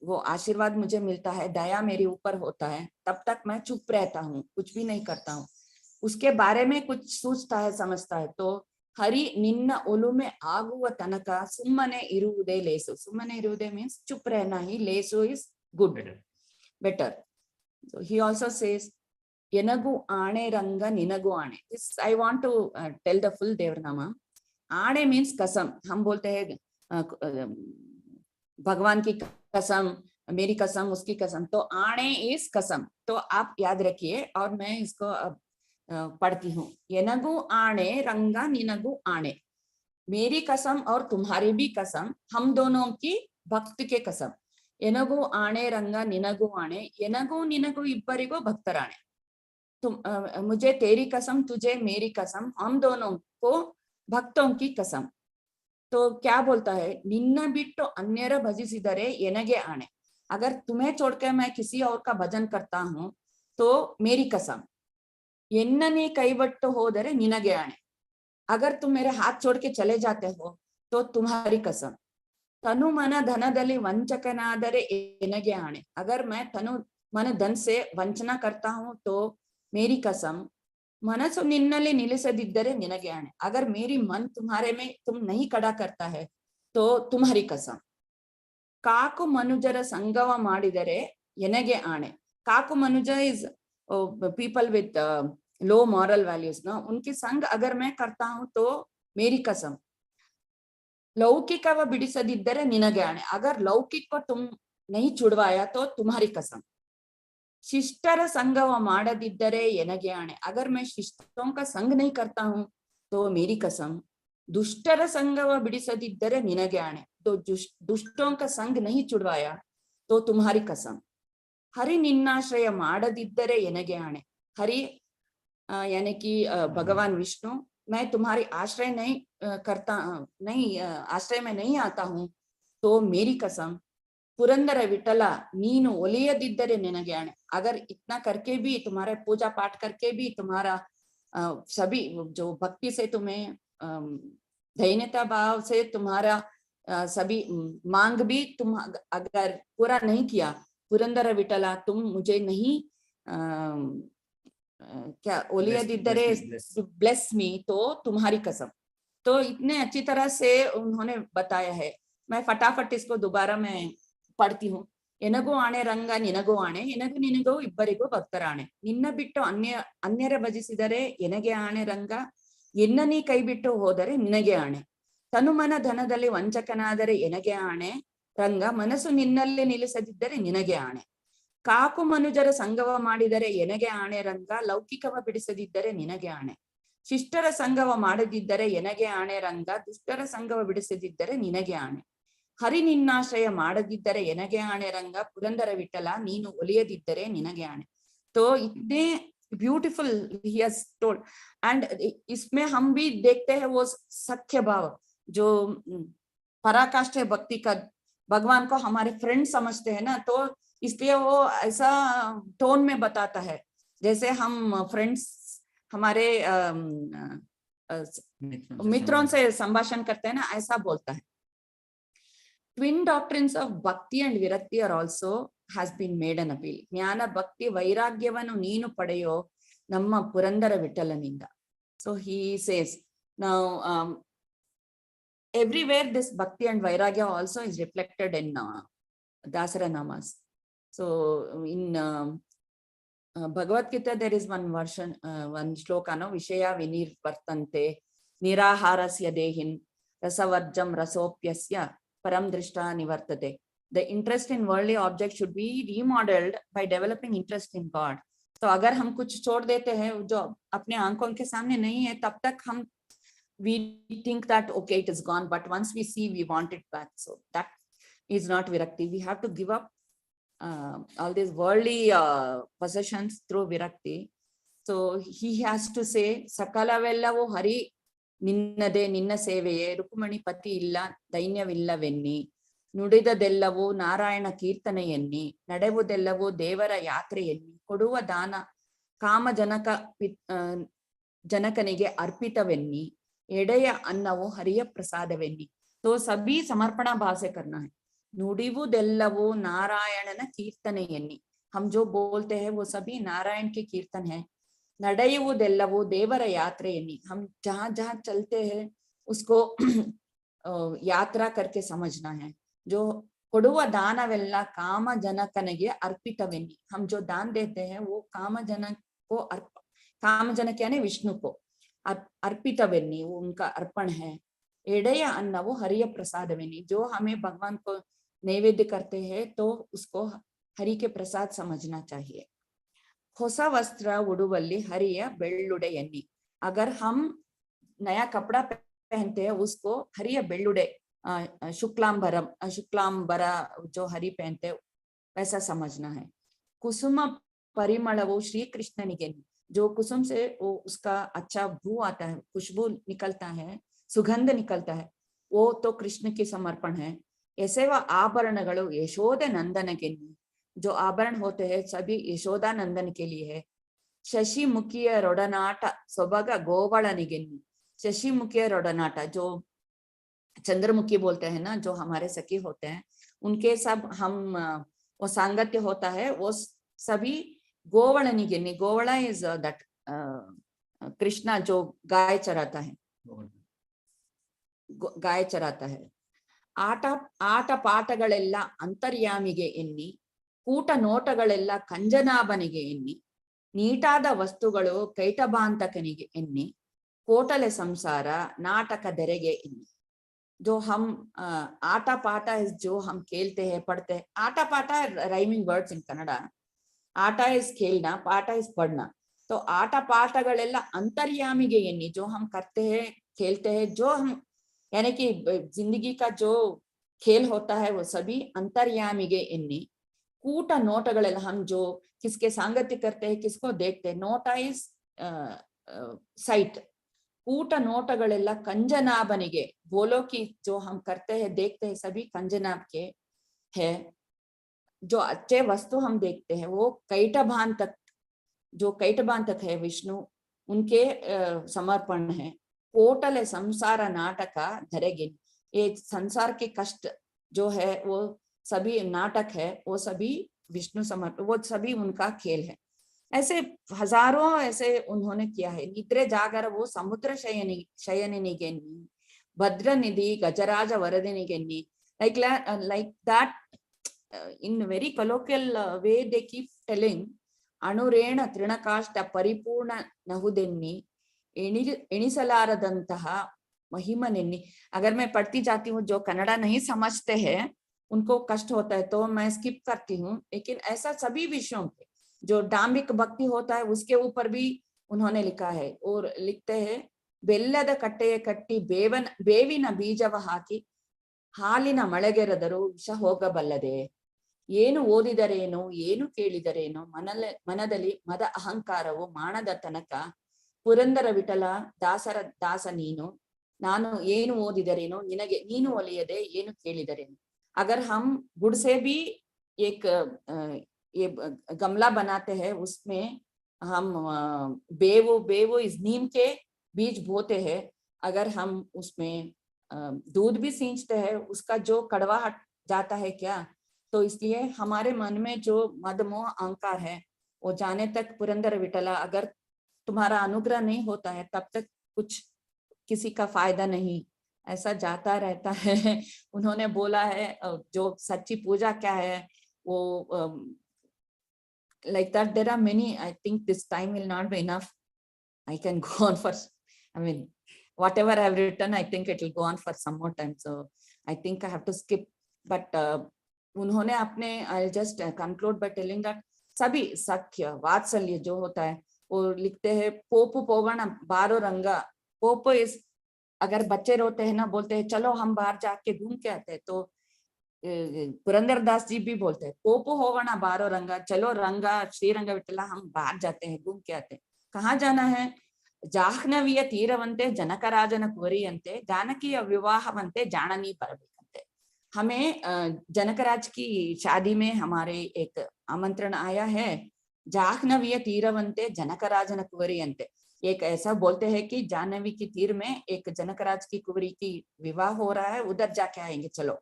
वो आशीर्वाद मुझे मिलता है, दया मेरे ऊपर होता है, तब तक मैं चुप रहता हूँ, कुछ भी नहीं करता हूँ। उसके बारे में कुछ सोचता है, समझता है। तो हरि निन्न ओलुमे आगुव तनक सुम्मने इरुवुदे लेसु. सुम्मने इरुवुदे means चुप रहना ही, लेसु is good, better. So he also says, Yenagu Ane Ranga Ninagu Ane. This I want to tell the full Devarnama. Ane means kasam. हम बोलते हैं भगवान की कसम, मेरी कसम, उसकी कसम. तो आणे is कसम. तो आप याद रखिए और मैं इसको पढ़ती हूँ. येनगु आणे रंगा निनगु आणे. मेरी कसम और तुम्हारी भी कसम, हम दोनों की भक्त के कसम. येनगु आणे रंगा निनगु आणे. येनगु निनगु इब्बरिगु भक्तराणे. तुम मुझे तेरी कसम, तुझे मेरी कसम, हम दोनों को भक्तों की कसम. तो क्या बोलता है, निन्न बिट्टो अन्यರ ಭಜಿಸಿದರೆ ಎನಗೆ ಆಣೆ. अगर तुम्हें छोड़कर मैं किसी और का भजन करता हूँ तो मेरी कसम. ಎನ್ನನೇ ಕೈಬಿಟ್ಟು ಹೋದರೆ ನಿನಗೆ ಆಣೆ. अगर तुम मेरे हाथ छोड़ के चले जाते हो तो तुम्हारी कसम. तनु मन धनದಲ್ಲಿ ವಂಚಕನಾದರೆ ಎನಗೆ ಆಣೆ. अगर मैं तनु मन धन से वंचना करता हूँ तो मेरी कसम. मनसु निन्नले निलिसदिद्दरे निनगे आणे. अगर मेरी मन तुम्हारे में तुम नहीं खड़ा करता है तो तुम्हारी कसम. काकु मनुजर संगव माडिदरे एनगे आणे. काकु मनुज is people with low moral values ना, उनकी संग अगर मैं करता हूं तो मेरी कसम. लौकिकव बिडिसदिद्दरे निनगे आणे. अगर लौकिक को तुम नहीं छुड़वाया तो तुम्हारी कसम. शिष्टर संगव माडदिद्दरे एनगे आणे. अगर मैं शिष्टों का संग नहीं करता हूं तो मेरी कसम. दुष्टर संगव बिडिसदिद्दरे निनगे आणे. तो दुष्टों का संग नहीं छुड़वाया तो तुम्हारी कसम. हरि निन्नाश्रय माडदिद्दरे एनगे आणे. हरि यानी कि भगवान विष्णु, मैं तुम्हारी आश्रय नहीं करता, नहीं आश्रय में नहीं आता हूं तो मेरी कसम. पुरंदर विठला नीनु ओलियदिद्दरे निनगे आणे. अगर इतना करके भी, तुम्हारे पूजा पाठ करके भी, तुम्हारा सभी जो भक्ति से तुम्हें दैन्यता भाव से तुम्हारा सभी मांग भी तुम अगर पूरा नहीं किया, पुरंदर विठला तुम मुझे नहीं क्या ओलियदिद्दरे ब्लेस मी, तो तुम्हारी कसम. तो इतने अच्छी तरह से उन्होंने बताया है. मैं फटाफट इसको दोबारा मैं पढ़ती हूँ. ಎನಗು ಆಣೆ ರಂಗ ನಿನಗು ಆಣೆ. ಎನಗು ನಿನಗು ಇಬ್ಬರಿಗೂ ಭಕ್ತರಾಣೆ. ನಿನ್ನ ಬಿಟ್ಟು ಅನ್ಯರ ಭಜಿಸಿದರೆ ಎನಗೆ ಆಣೆ ರಂಗ. ಎನ್ನ ನೀ ಕೈ ಬಿಟ್ಟು ಹೋದರೆ ನಿನಗೆ ಆಣೆ. ತನುಮನ ಧನದಲ್ಲಿ ವಂಚಕನಾದರೆ ಎನಗೆ ಆಣೆ ರಂಗ. ಮನಸ್ಸು ನಿನ್ನಲ್ಲಿ ನಿಲ್ಲಿಸದಿದ್ದರೆ ನಿನಗೆ ಆಣೆ. ಕಾಕು ಮನುಜರ ಸಂಗವ ಮಾಡಿದರೆ ಎನಗೆ ಆಣೆ ರಂಗ, ಲೌಕಿಕವ ಬಿಡಿಸದಿದ್ದರೆ ನಿನಗೆ ಆಣೆ. ಶಿಷ್ಟರ ಸಂಗವ ಮಾಡದಿದ್ದರೆ ಎನಗೆ ಆಣೆ ರಂಗ, ದುಷ್ಟರ ಸಂಗವ ಬಿಡಿಸದಿದ್ದರೆ ನಿನಗೆ ಆಣೆ. ಹರಿ ನಿನ್ನಾಶ್ರಯ ಮಾಡದಿದ್ದರೆ ಎನಗೆ ಆಣೆ ರಂಗ, ಪುರಂದರ ವಿಠಲ ನೀನು ಒಲಿಯದಿದ್ದರೆ ನಿನಗೆ ಆಣೆ. तो इतने beautiful he has told, and इसमें हम भी देखते हैं वो सख्य भाव जो पराकाष्ठा भक्ति का, भगवान को हमारे फ्रेंड समझते हैं ना, तो इसलिए वो ऐसा टोन में बताता है जैसे हम फ्रेंड्स हमारे मित्रों से संभाषण करते हैं ना, ऐसा बोलता है. Twin doctrines of bhakti and virakti are also has been made an appeal. ಜ್ಞಾನ ಭಕ್ತಿ ವೈರಾಗ್ಯವನ್ನು ನೀನು ಪಡೆಯೋ ನಮ್ಮ Purandara ವಿಠಲನಿಂದ. So he says now everywhere this bhakti and vairagya also is reflected in Dasara Namas. So in Bhagavad Gita there is one version, one shloka, no, Vishaya vinir vartante niraharasya dehin rasavarjam rasopyasya param drishta nivartate. The interest in worldly objects should be remodeled by developing interest in God. तो अगर हम कुछ छोड़ देते हैं जो अपने आंखों के सामने नहीं है, तब तक हम we think that okay it is gone, but once we see we want it back. So that is not virakti. We have to give up all these worldly possessions through virakti. So he has to say sakalavellavu hari ನಿನ್ನದೇ ನಿನ್ನ ಸೇವೆಯೇ, ರುಕ್ಮಣಿ ಪತಿ ಇಲ್ಲ ದೈನ್ಯವಿಲ್ಲವೆನ್ನಿ, ನುಡಿದದೆಲ್ಲವೂ ನಾರಾಯಣ ಕೀರ್ತನೆಯನ್ನಿ, ನಡೆವುದೆಲ್ಲವೂ ದೇವರ ಯಾತ್ರೆಯನ್ನಿ, ಕೊಡುವ ದಾನ ಕಾಮಜನಕ ಜನಕನಿಗೆ ಅರ್ಪಿತವೆನ್ನಿ, ಎಡೆಯ ಅನ್ನವು ಹರಿಯ ಪ್ರಸಾದವೆನ್ನಿ. तो सभी समर्पणा भाव से करना है. नुडिवुदೆಲ್ಲವೂ नारायणನ कीर्तनेयन्नी, हम जो बोलते हैं वो सभी नारायण के कीर्तन है. ನಡೆಯುವುದೆಲ್ಲವೂ ದೇವರ ಯಾತ್ರೆಯನ್ನಿ, हम जहाँ जहाँ चलते हैं उसको यात्रा करके समझना है. जो ಕೊಡುವ ದಾನವೆಲ್ಲ ಕಾಮ ಜನಕನಿಗೆ ಅರ್ಪಿತವೆನ್ನಿ, हम जो दान देते हैं वो काम जनक को काम जनक यानी विष्णु को अर्पितवेन्नी, वो उनका अर्पण है. एड़ेय अन्नवु हरिय प्रसादवेन्नी, जो हमें भगवान को नैवेद्य करते हैं तो उसको हरि के प्रसाद समझना चाहिए. ಹೊಸ ವಸ್ತ್ರ ಉಡುವಲ್ಲಿ ಹರಿಯ ಬೆಳ್ಳುಡೆಯನ್ನಿ, अगर हम नया कपड़ा पहनते हैं उसको हरिय बेल्लुडे शुक्लांबरम शुक्लांबरा जो हरि पहनते हैं वैसा समझना है. कुसुम परिमलवो श्री कृष्णनिगे, जो कुसुम से वो उसका अच्छा भू आता है, खुशबू निकलता है, सुगंध निकलता है, वो तो कृष्ण की समर्पण है. ऐसे वह आभरणಗಳು यशोद नंदनगे, जो आभरण होते हैं सभी यशोदा नंदन के लिए है. शशि मुखिय रोडनाट सोबग गोवळनिಗೆನ್ನಿ, शशि मुखिय रोडनाट जो चंद्रमुखी बोलते हैं ना, जो हमारे सखी होते हैं उनके सब हम वो सांगत्य होता है, वो सभी गोवळनिಗೆನ್ನಿ. गोवಳ इज दैट कृष्णा जो गाय चराता है, गाय चराता है. ಆಟ ಪಾಠಗಳೆಲ್ಲ ಅಂತರ್ಯಾಮಿಗೆ ಎನ್ನಿ, ಕೂಟ ನೋಟಗಳೆಲ್ಲ ಕಂಜನಾಭನಿಗೆ ಎನ್ನಿ, ನೀಟಾದ ವಸ್ತುಗಳು ಕೈಟಭಾಂತಕನಿಗೆ ಎನ್ನಿ, ಕೋಟಲೆ ಸಂಸಾರ ನಾಟಕ ದೆರೆಗೆ ಎನ್ನಿ. जो हम आटा पाटा is जो हम खेलते हैं पढ़ते हैं. आटा पाटा राइमिंग वर्ड्स इन कन्नड़. आटा इज खेलना, पाटा इज पढ़ना. तो आटा पाठगಳೆಲ್ಲ अंतर्यामिगे एन्नी, जो हम करते हैं खेलते हैं, जो हम यानी कि जिंदगी का जो खेल होता है वो सभी अंतर्यामिगे एन्नी. कूट नोटगಳೆಲ್ಲ हम जो किसके सांगत्य करते हैं, किसको देखते हैं. NOTA is site. कूट नोटगಳೆಲ್ಲ कंजनाभनिगे, बोलो कि जो हम करते हैं देखते हैं सभी कंजनाभ के है. जो अच्छे वस्तु हम देखते हैं वो कैटभांतक, जो कैटभांतक है विष्णु, उनके समर्पण है. कोटले संसार नाटक धरेगे, ये संसार के कष्ट जो है वो सभी नाटक है, वो सभी विष्णु समर्पण, वो सभी उनका खेल है. ऐसे हजारों ऐसे उन्होंने किया है. निद्रे जागर वो समुद्र शयनिಗೆನ್ನಿ, भद्र निधि गजराज वरदनिಗೆನ್ನಿ. like that in very colloquial way they keep telling ಅಣುರೇಣ ತೃಣಕಾಷ್ಟ ಪರಿಪೂರ್ಣ ನಹುದೆನ್ನಿ, ಎಣಿಸಲಾರದಂತಹ महिमनेन्नी. अगर मैं पढ़ती जाती हूँ, जो कन्नड़ा नहीं समझते हैं उनको कष्ट होता है तो मैं स्किप करती हूँ, लेकिन ऐसा सभी विषयों पे जो डाम्बिक भक्ति होता है उसके ऊपर भी उन्होंने लिखा है। और लिखते हैं, ಬೆಲ್ಲದ ಕಟ್ಟೆಯ ಕಟ್ಟಿ ಬೇವಿನ ಬೀಜವ ಹಾಕಿ ಹಾಲಿನ ಮಳೆಗೆರೆದರೂ ವಿಷ ಹೋಗಬಲ್ಲದೆ, ಏನು ಓದಿದರೇನೋ ಏನು ಕೇಳಿದರೇನೋ ಮನದಲ್ಲಿ ಮದ ಅಹಂಕಾರವು ಮಾಣದ ತನಕ ಪುರಂದರ ವಿಠಲ ದಾಸ ನೀನು, ನಾನು ಏನು ಓದಿದರೇನೋ ನಿನಗೆ ನೀನು ಒಲಿಯದೆ ಏನು ಕೇಳಿದರೇನು। अगर हम गुड़ से भी एक ये गमला बनाते हैं, उसमें हम बेवो इस नीम के बीज बोते हैं, अगर हम उसमें दूध भी सींचते हैं, उसका जो कड़वाहट जाता है क्या। तो इसलिए हमारे मन में जो मद मोह अहंकार है वो जाने तक पुरंदर विठला, अगर तुम्हारा अनुग्रह नहीं होता है तब तक कुछ किसी का फायदा नहीं, ऐसा जाता रहता है। उन्होंने बोला है जो सच्ची पूजा क्या है वो like that there are many, I think this time will not be enough, I can go on for, I mean whatever I have written I think it will go on for some more time, so I think I have to skip, but उन्होंने अपने I'll just conclude by telling that सभी सख्य वात्सल्य जो होता है वो लिखते हैं, पोपु पोवण बारो रंगा, पोपो इस, अगर बच्चे रोते हैं ना, बोलते हैं चलो हम बाहर जाके घूम के आते हैं, तो पुरंदरदास जी भी बोलते हैं पोपो होवना बारो रंगा, चलो रंगा श्रीरंग विठला हम बाहर जाते हैं घूम के आते हैं। कहाँ जाना है? ಜಾಹ್ನವಿಯ ತೀರವಂತೆ ಜನಕರಾಜನ ಕುವರಿಯಂತೆ जानकी विवाहವಂತೆ ಜಾಣನಿ ಬರಬೇಕಂತೆ। हमें जनकराज की शादी में हमारे एक आमंत्रण आया है, जाह्नवीय तीरवंते जनकराजन कुवरियंते, एक ऐसा बोलते हैं कि जाह्नवी की तीर में एक जनकराज की कुंवरी की विवाह हो रहा है, उधर जाके आएंगे चलो।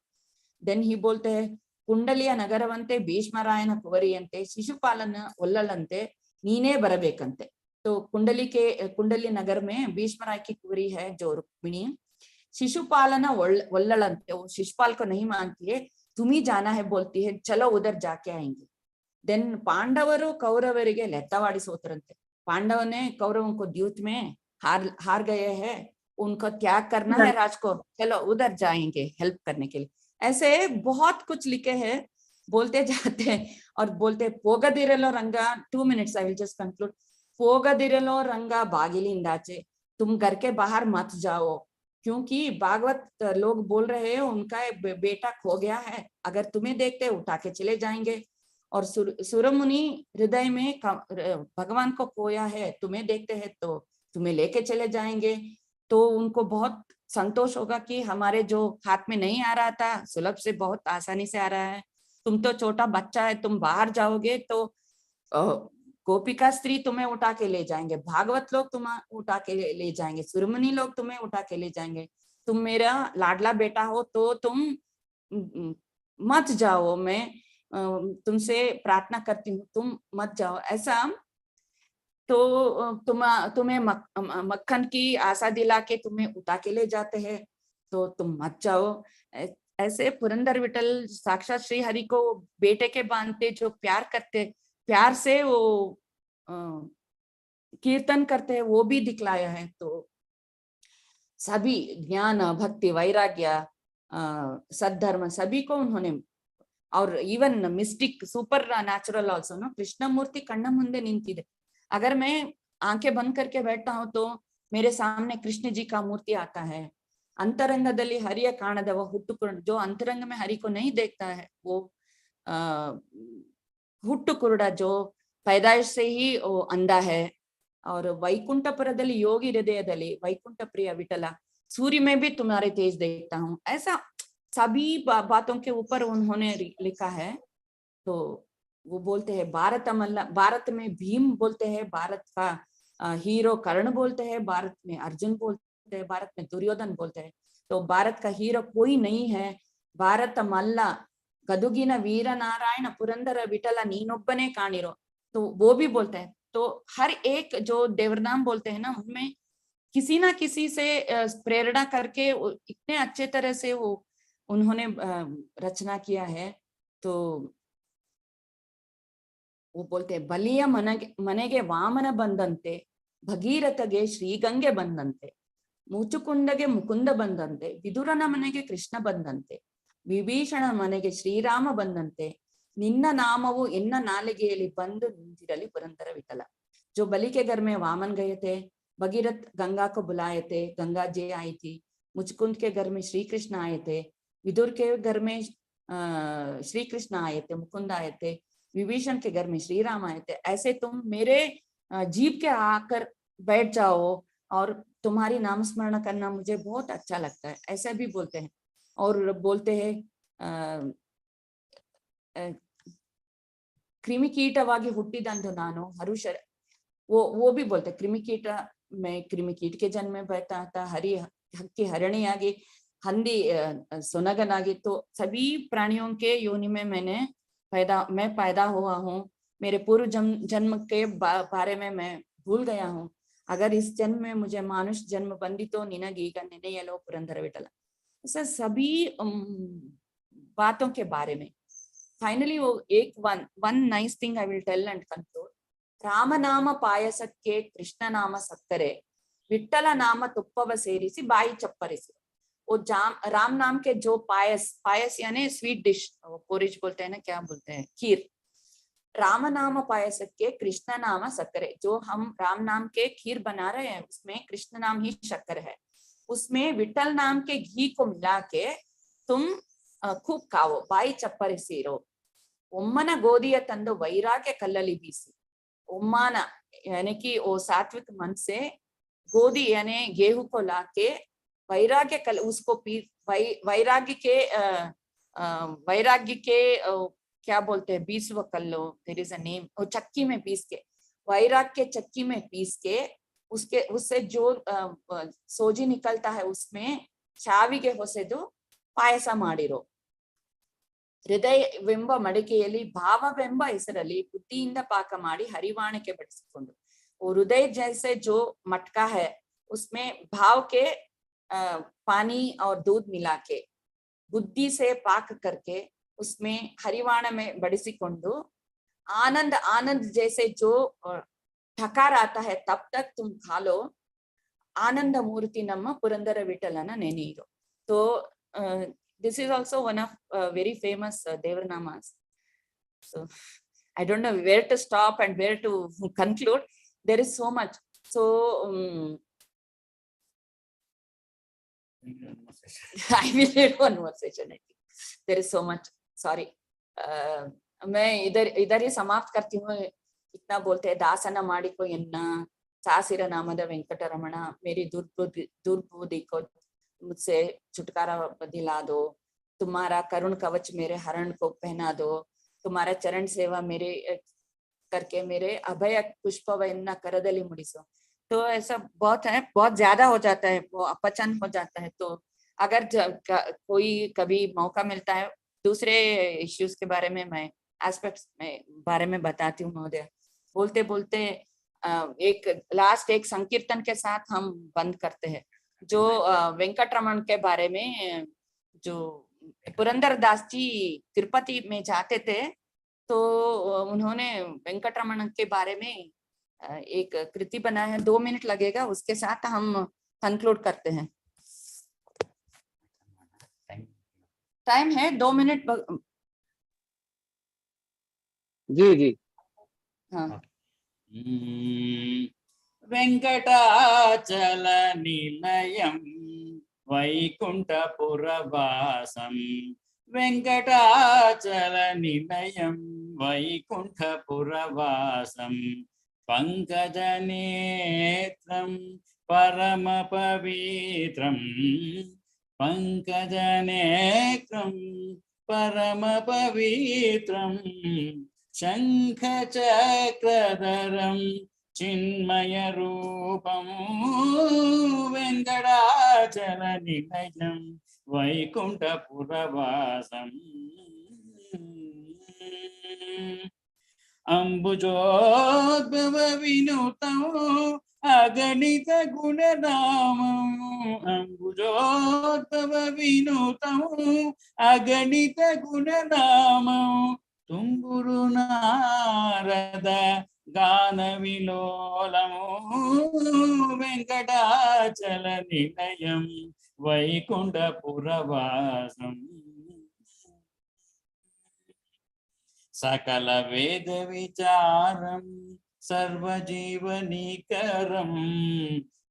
देन ही बोलते हैं, कुंडलिया नगरवंते भीष्मरायन कुवरियंते शिशुपालन ಒಲ್ಲಳಂತೆ ನೀನೇ ಬರಬೇಕಂತೆ। तो कुंडली नगर में भीष्मराय की कुंवरी है जो रुक्मिणी, शिशुपालन ಒಲ್ಲಳಂತೆ, वो शिशुपाल को नहीं मानती है, तुम ही जाना है बोलती है, चलो उधर जाके आएंगे। देन पांडवरू कौरवರಿಗೆ ಲೆತ್ತವಾಡಿಸೋತರಂತೆ, पांडव ने कौरवों को द्यूत में हार गए हैं, उनको त्याग करना है राज को, चलो उधर जाएंगे हेल्प करने के लिए। ऐसे बहुत कुछ लिखे हैं, बोलते जाते हैं और बोलते पोगदिरलो रंगा, 2 minutes I will just conclude, पोगदिरलो रंगा बागिलिंदाचे, तुम घर के बाहर मत जाओ, क्योंकि भागवत लोग बोल रहे हैं उनका बेटा खो गया है, अगर तुम्हें देखते उठा के चले जाएंगे, और सुरमुनि हृदय में भगवान को खोया है, तुम्हें देखते हैं तो तुम्हें लेके चले जाएंगे। तो उनको बहुत संतोष होगा कि हमारे जो हाथ में नहीं आ रहा था सुलभ से बहुत आसानी से आ रहा है, तुम तो छोटा बच्चा है, तुम बाहर जाओगे तो गोपिका स्त्री तुम्हें उठा के ले जाएंगे, भागवत लोग तुम्हें उठा के ले जाएंगे, सुरमुनि लोग तुम्हें उठा के ले जाएंगे, तुम मेरा लाडला बेटा हो तो तुम मत जाओ, मैं तुमसे प्रार्थना करती हूँ तुम मत जाओ। ऐसा तो तुम्हें मक्खन की आशा दिला के तुम्हें उठा के ले जाते हैं तो तुम मत जाओ। ऐसे पुरंदर विठल साक्षात श्री हरि को बेटे के बांधते जो प्यार करते, प्यार से वो कीर्तन करते हैं, वो भी दिखलाया है। तो सभी ज्ञान भक्ति वैराग्य सद्धर्म सभी को उन्होंने, और even mystic super natural also no, Krishnamurti कण्ण मुंदे निंतिदे, अगर मैं आंखें बंद करके बैठता हूँ तो मेरे सामने कृष्ण जी का मूर्ति आता है। अंतरंगदली हरिय काणदव हुट्टुकुरुड, जो अंतरंग में हरि को नहीं देखता है वो हुट्टुकुरुड, जो पैदाइश से ही वो अंधा है। और वैकुंठपुरदली योगी हृदयदली वैकुंठ प्रिय विठला, सूर्य में भी तुम्हारे तेज देखता हूँ। ऐसा सभी बातों के ऊपर उन्होंने लिखा है। तो वो बोलते हैं भारत में भीम बोलते हैं, भारत का हीरो कर्ण बोलते हैं, भारत में अर्जुन बोलते हैं, भारत में दुर्योधन बोलते हैं। तो भारत का हीरो कोई नहीं है, भारत मल्ल गदुगिन वीर नारायण पुरंदर विठला नीनोब्बने काणिरो, तो वो भी बोलते हैं। तो हर एक जो देवनाम बोलते हैं ना, उनमें किसी ना किसी से प्रेरणा करके इतने अच्छे तरह से वो उन्होंने रचना किया है। तो वो बोलते हैं बलिया मनेगे वामन बंदंते, भगीरथगे श्रीगंगे बंदंते, मुचुकुंडगे मुकुंद बंदंते, विदुरನ ಮನೆಗೆ ಕೃಷ್ಣ ಬಂದಂತೆ, ವಿಭೀಷಣ ಮನೆಗೆ ಶ್ರೀರಾಮ ಬಂದಂತೆ ನಿನ್ನ ನಾಮವು ಎನ್ನ ನಾಲಿಗೆಯಲ್ಲಿ ಬಂದು ನಿಂತಿರಲಿ ಪುರಂದರ ವಿಠಲ. जो बलि के घर में वामन गए थे, भगीरथ गंगा को बुलाए थे, गंगा जी आई थी। मुचकुंद के घर में श्री कृष्ण आए थे, विदुर के घर में श्री कृष्ण आए थे, मुकुंद आए थे, विभीषण के घर में श्री राम आए थे। ऐसे तुम मेरे जीव के आकर बैठ जाओ और तुम्हारी नाम स्मरण करना मुझे बहुत अच्छा लगता है, ऐसा भी बोलते हैं। और बोलते हैं क्रिमिकीटವಾಗಿ ಹುಟ್ಟಿದಂದು ನಾನು ಹರುಷ, वो भी बोलते क्रिमिकीट में क्रिमिकीट के जन्म में बैठा था, हरी हक्की हरणियागी, हंदी सुनगनागी। तो सभी प्राणियों के योनि में मैं पैदा हुआ हूँ। मेरे पूर्व जन्म के बारे में मैं भूल गया हूँ। अगर इस जन्म में मुझे मानुष जन्म बंदी तो निनगीग नेनेयलो पुरंदर विठल। ऐसा सभी बातों के बारे में फाइनली वो एक one nice thing I will tell and conclude. ರಾಮನಾಮ ಪಾಯಸಕ್ಕೆ ಕೃಷ್ಣ ನಾಮ ಸಕ್ಕರೆ, ವಿಠಲ ನಾಮ ತುಪ್ಪವ ಸೇರಿಸಿ ಬಾಯಿ ಚಪ್ಪರಿಸಿ। वो राम नाम के जो पायस यानी स्वीट डिश, पोरिज बोलते हैं ना, क्या बोलते हैं, खीर। राम नाम पायस के कृष्ण नाम शक्कर, जो हम राम नाम के खीर बना रहे हैं उसमें कृष्ण नाम ही शक्कर है। उसमें विठल नाम के घी को मिला के तुम खूब खाओ, बाई चप्परिसीरो। उम्मन गोदिय तंदु वैराग्य कल्लली बीसी। उम्माना यानी कि वो सात्विक मन से गोदी यानी गेहूं को लाके वैराग्य कल उसको पी, वैराग्य के क्या बोलते हैं, बीसव कल्लो, देयर इज अ नेम, वो चक्की में पीस के, वैराग्य के चक्की में पीस के उससे जो सोजी निकलता है उसमें शाविगे ಹೊಸೆದು ಪಾಯಸ ಮಾಡಿರೋ। ಹೃದಯವೆಂಬ ಮಡಿಕೆಯಲ್ಲಿ ಭಾವವೆಂಬ ಹೆಸರಲ್ಲಿ ಬುದ್ಧಿಯಿಂದ ಪಾಕ ಮಾಡಿ ಹರಿವಾಣಕ್ಕೆ ಬಡಿಸಿಕೊಂಡು। हृदय जैसे जो मटका है उसमें भाव के पानी और दूध मिला के बुद्धि से पाक करके उसमें हरिवाण में बडिसिಕೊಂಡು, आनंद आनंद जैसे जो ठकार आता है तब तक तुम खा लो। आनंद मूर्ति नम्म पुरंदर विठलನ ನೆನೆಯಿರೋ। तो this is also one of very famous Devarnamas. So I don't know where to stop and where to conclude. There is so much. So I will read one more session. I think there is so much. Sorry. मैं इधर ही समाप्त करती हूँ। इतना बोलते हैं दासನ ಮಾಡಿಕೋ ಎನ್ನ ಸಾಸಿರ ನಾಮದ ವೆಂಕಟರಮಣ, मेरी दुर्बुद्धि को मुझसे छुटकारा दिला दो, तुम्हारा करुण कवच मेरे हरण को पहना दो, तुम्हारा चरण सेवा मेरे करके मेरे अभय पुष्पवन्ना करदली मुड़िसो। तो ऐसा बहुत है, बहुत ज्यादा हो जाता है, वो अपचन हो जाता है। तो अगर कोई कभी मौका मिलता है दूसरे इश्यूज के बारे में मैं एस्पेक्ट्स में बारे में बताती हूँ महोदय। बोलते बोलते एक लास्ट एक संकीर्तन के साथ हम बंद करते हैं। जो वेंकटरमण के बारे में, जो पुरंदर दास जी तिरुपति में जाते थे तो उन्होंने वेंकटरमण के बारे में एक कृति बनाया है। 2 मिनट लगेगा, उसके साथ हम कंक्लूड करते हैं। टाइम है 2 मिनट। जी जी हाँ। వెంకటాచల నిలయం వైకుంఠపురవాసం, వెంకటాచల నిలయం వైకుంఠపురవాసం, పంకజనేత్రం పరమ పవిత్రం, పంకజనేత్రం పరమ పవిత్రం, శంఖచక్రధరం చిన్మయ రూపం, వెంకటాచల నిలయం వైకుంఠపురవాసం, అంబుజోద్భవ వినుతం అగణిత గుణనామం, అంబుజోద్భవ వినుతం అగణిత గుణనామం, తుంగురు నారద గాన విలోలము, వెంకటాచల నిలయం వైకుంఠపురవాసం, सकल वेद विचारम सर्वजीवनीकरम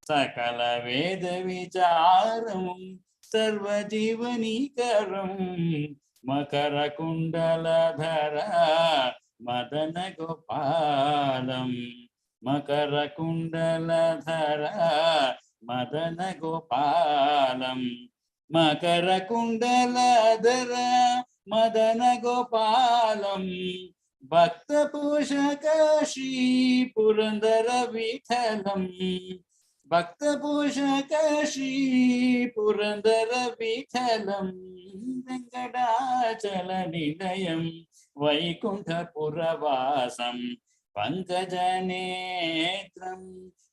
सकल वेद विचारम सर्वजीवनीकरम मकर कुंडलधर मदन गोपालम मकर कुंडलधर मदन गोपालम मकर कुंडलधर मदन गोपालम भक्त पोषक श्री पुरंदर विठलम भक्त पोषक श्री पुरंदर विठलम वेंकटाचल निलयम वैकुंठपुरवासम पंकजनेत्रम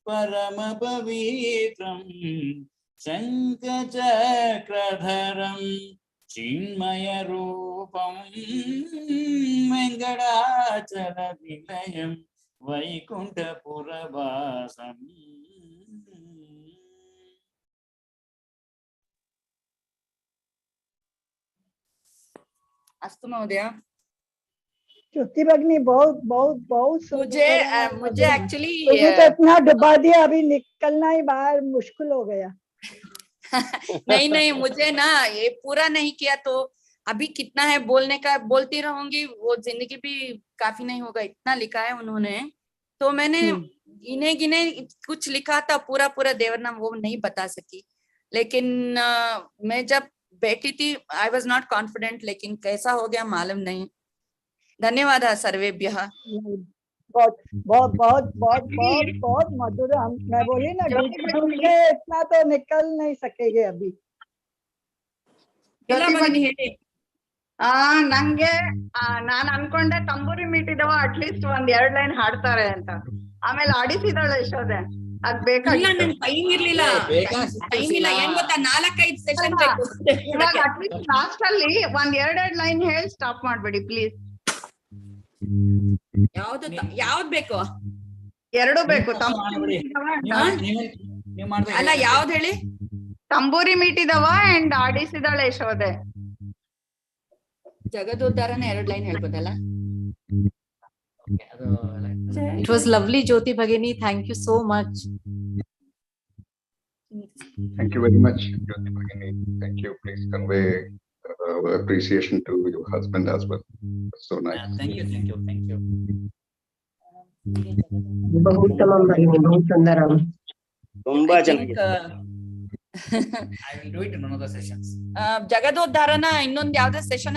परम पवित्रम शंखचक्रधरम चिन्मय रूपम वेंकटाचल निलयम वैकुंठपुरवासम. अस्तु महोदय. ज्योति भगिनी बहुत बहुत बहुत सुंदर मुझे एक्चुअली मुझे तो इतना डुबा दिया, अभी निकलना ही बाहर मुश्किल हो गया. नहीं मुझे ना ये पूरा नहीं किया तो अभी कितना है बोलने का, बोलती रहूंगी, वो जिंदगी भी काफी नहीं होगा. इतना लिखा है उन्होंने, तो मैंने गिने कुछ लिखा था, पूरा पूरा देवनाम वो नहीं बता सकी. लेकिन मैं जब बैठी थी आई वॉज नॉट कॉन्फिडेंट, लेकिन कैसा हो गया मालूम नहीं. धन्यवाद सर्वेभ्यः. बहुत बहुत बहुत बहुत बहुत बहुत मधुर. मैं बोली ना इतना तो निकल नहीं सकेंगे अभी. ಇಲ್ಲ ಭಗಿನಿ ಹೇಳಿ. ನಂಗೆ ನಾನ್ ಅನ್ಕೊಂಡೆ ತಂಬೂರಿ ಮೀಟಿದವ ಅಟ್ಲೀಸ್ಟ್ ಒಂದ್ 2 ಲೈನ್ ಹಾಡ್ತಾರೆ ಅಂತ. ಆಮೇಲೆ ಆಡಿಸಿದಾಳೆ ಯಶೋದೆ, ಅದ್ ಇಲ್ಲ ಬೇಕಾಗಿತ್ತು. ನನ್ ಟೈಮ್ ಇರ್ಲಿಲ್ಲ, ಟೈಮ್ ಇಲ್ಲ. ಏನ್ ಗೊತ್ತಾ 4-5 ಸೆಷನ್ ಬೇಕು. ಇವಾಗ ಅಟ್ಲೀಸ್ಟ್ ಲಾಸ್ಟ್ ಅಲ್ಲಿ ಒಂದ್ 2 ಲೈನ್ ಹೇಳಿ ಸ್ಟಾಪ್ ಮಾಡ್ಬೇಡಿ ಪ್ಲೀಸ್. ಯಾವ್ದ್ ಬೇಕು? 2 ಬೇಕು. ಅಲ್ಲ ಯಾವ್ದ್ ಹೇಳಿ? ತಂಬೂರಿ ಮೀಟಿದವ ಅಂಡ್ ಆಡಿಸಿದಾಳೆ ಯಶೋದೆ. ಜಗದೋದ್ಧಾರನ 2 ಲೈನ್ ಹೇಳ್ಬೋದಲ್ಲ? It was lovely, Jyoti Bhagini. Thank you so much. Thank you very much, Jyoti Bhagini. Thank you. Please convey appreciation to your husband as well. So nice. Thank you. ತುಂಬಾ ಚೆನ್ನಾಗಿದೆ. I will do it in another sessions. ಜಗದೋದ್ಧಾರನ ಇನ್ನೊಂದ್ ಯಾವ್ದೋ session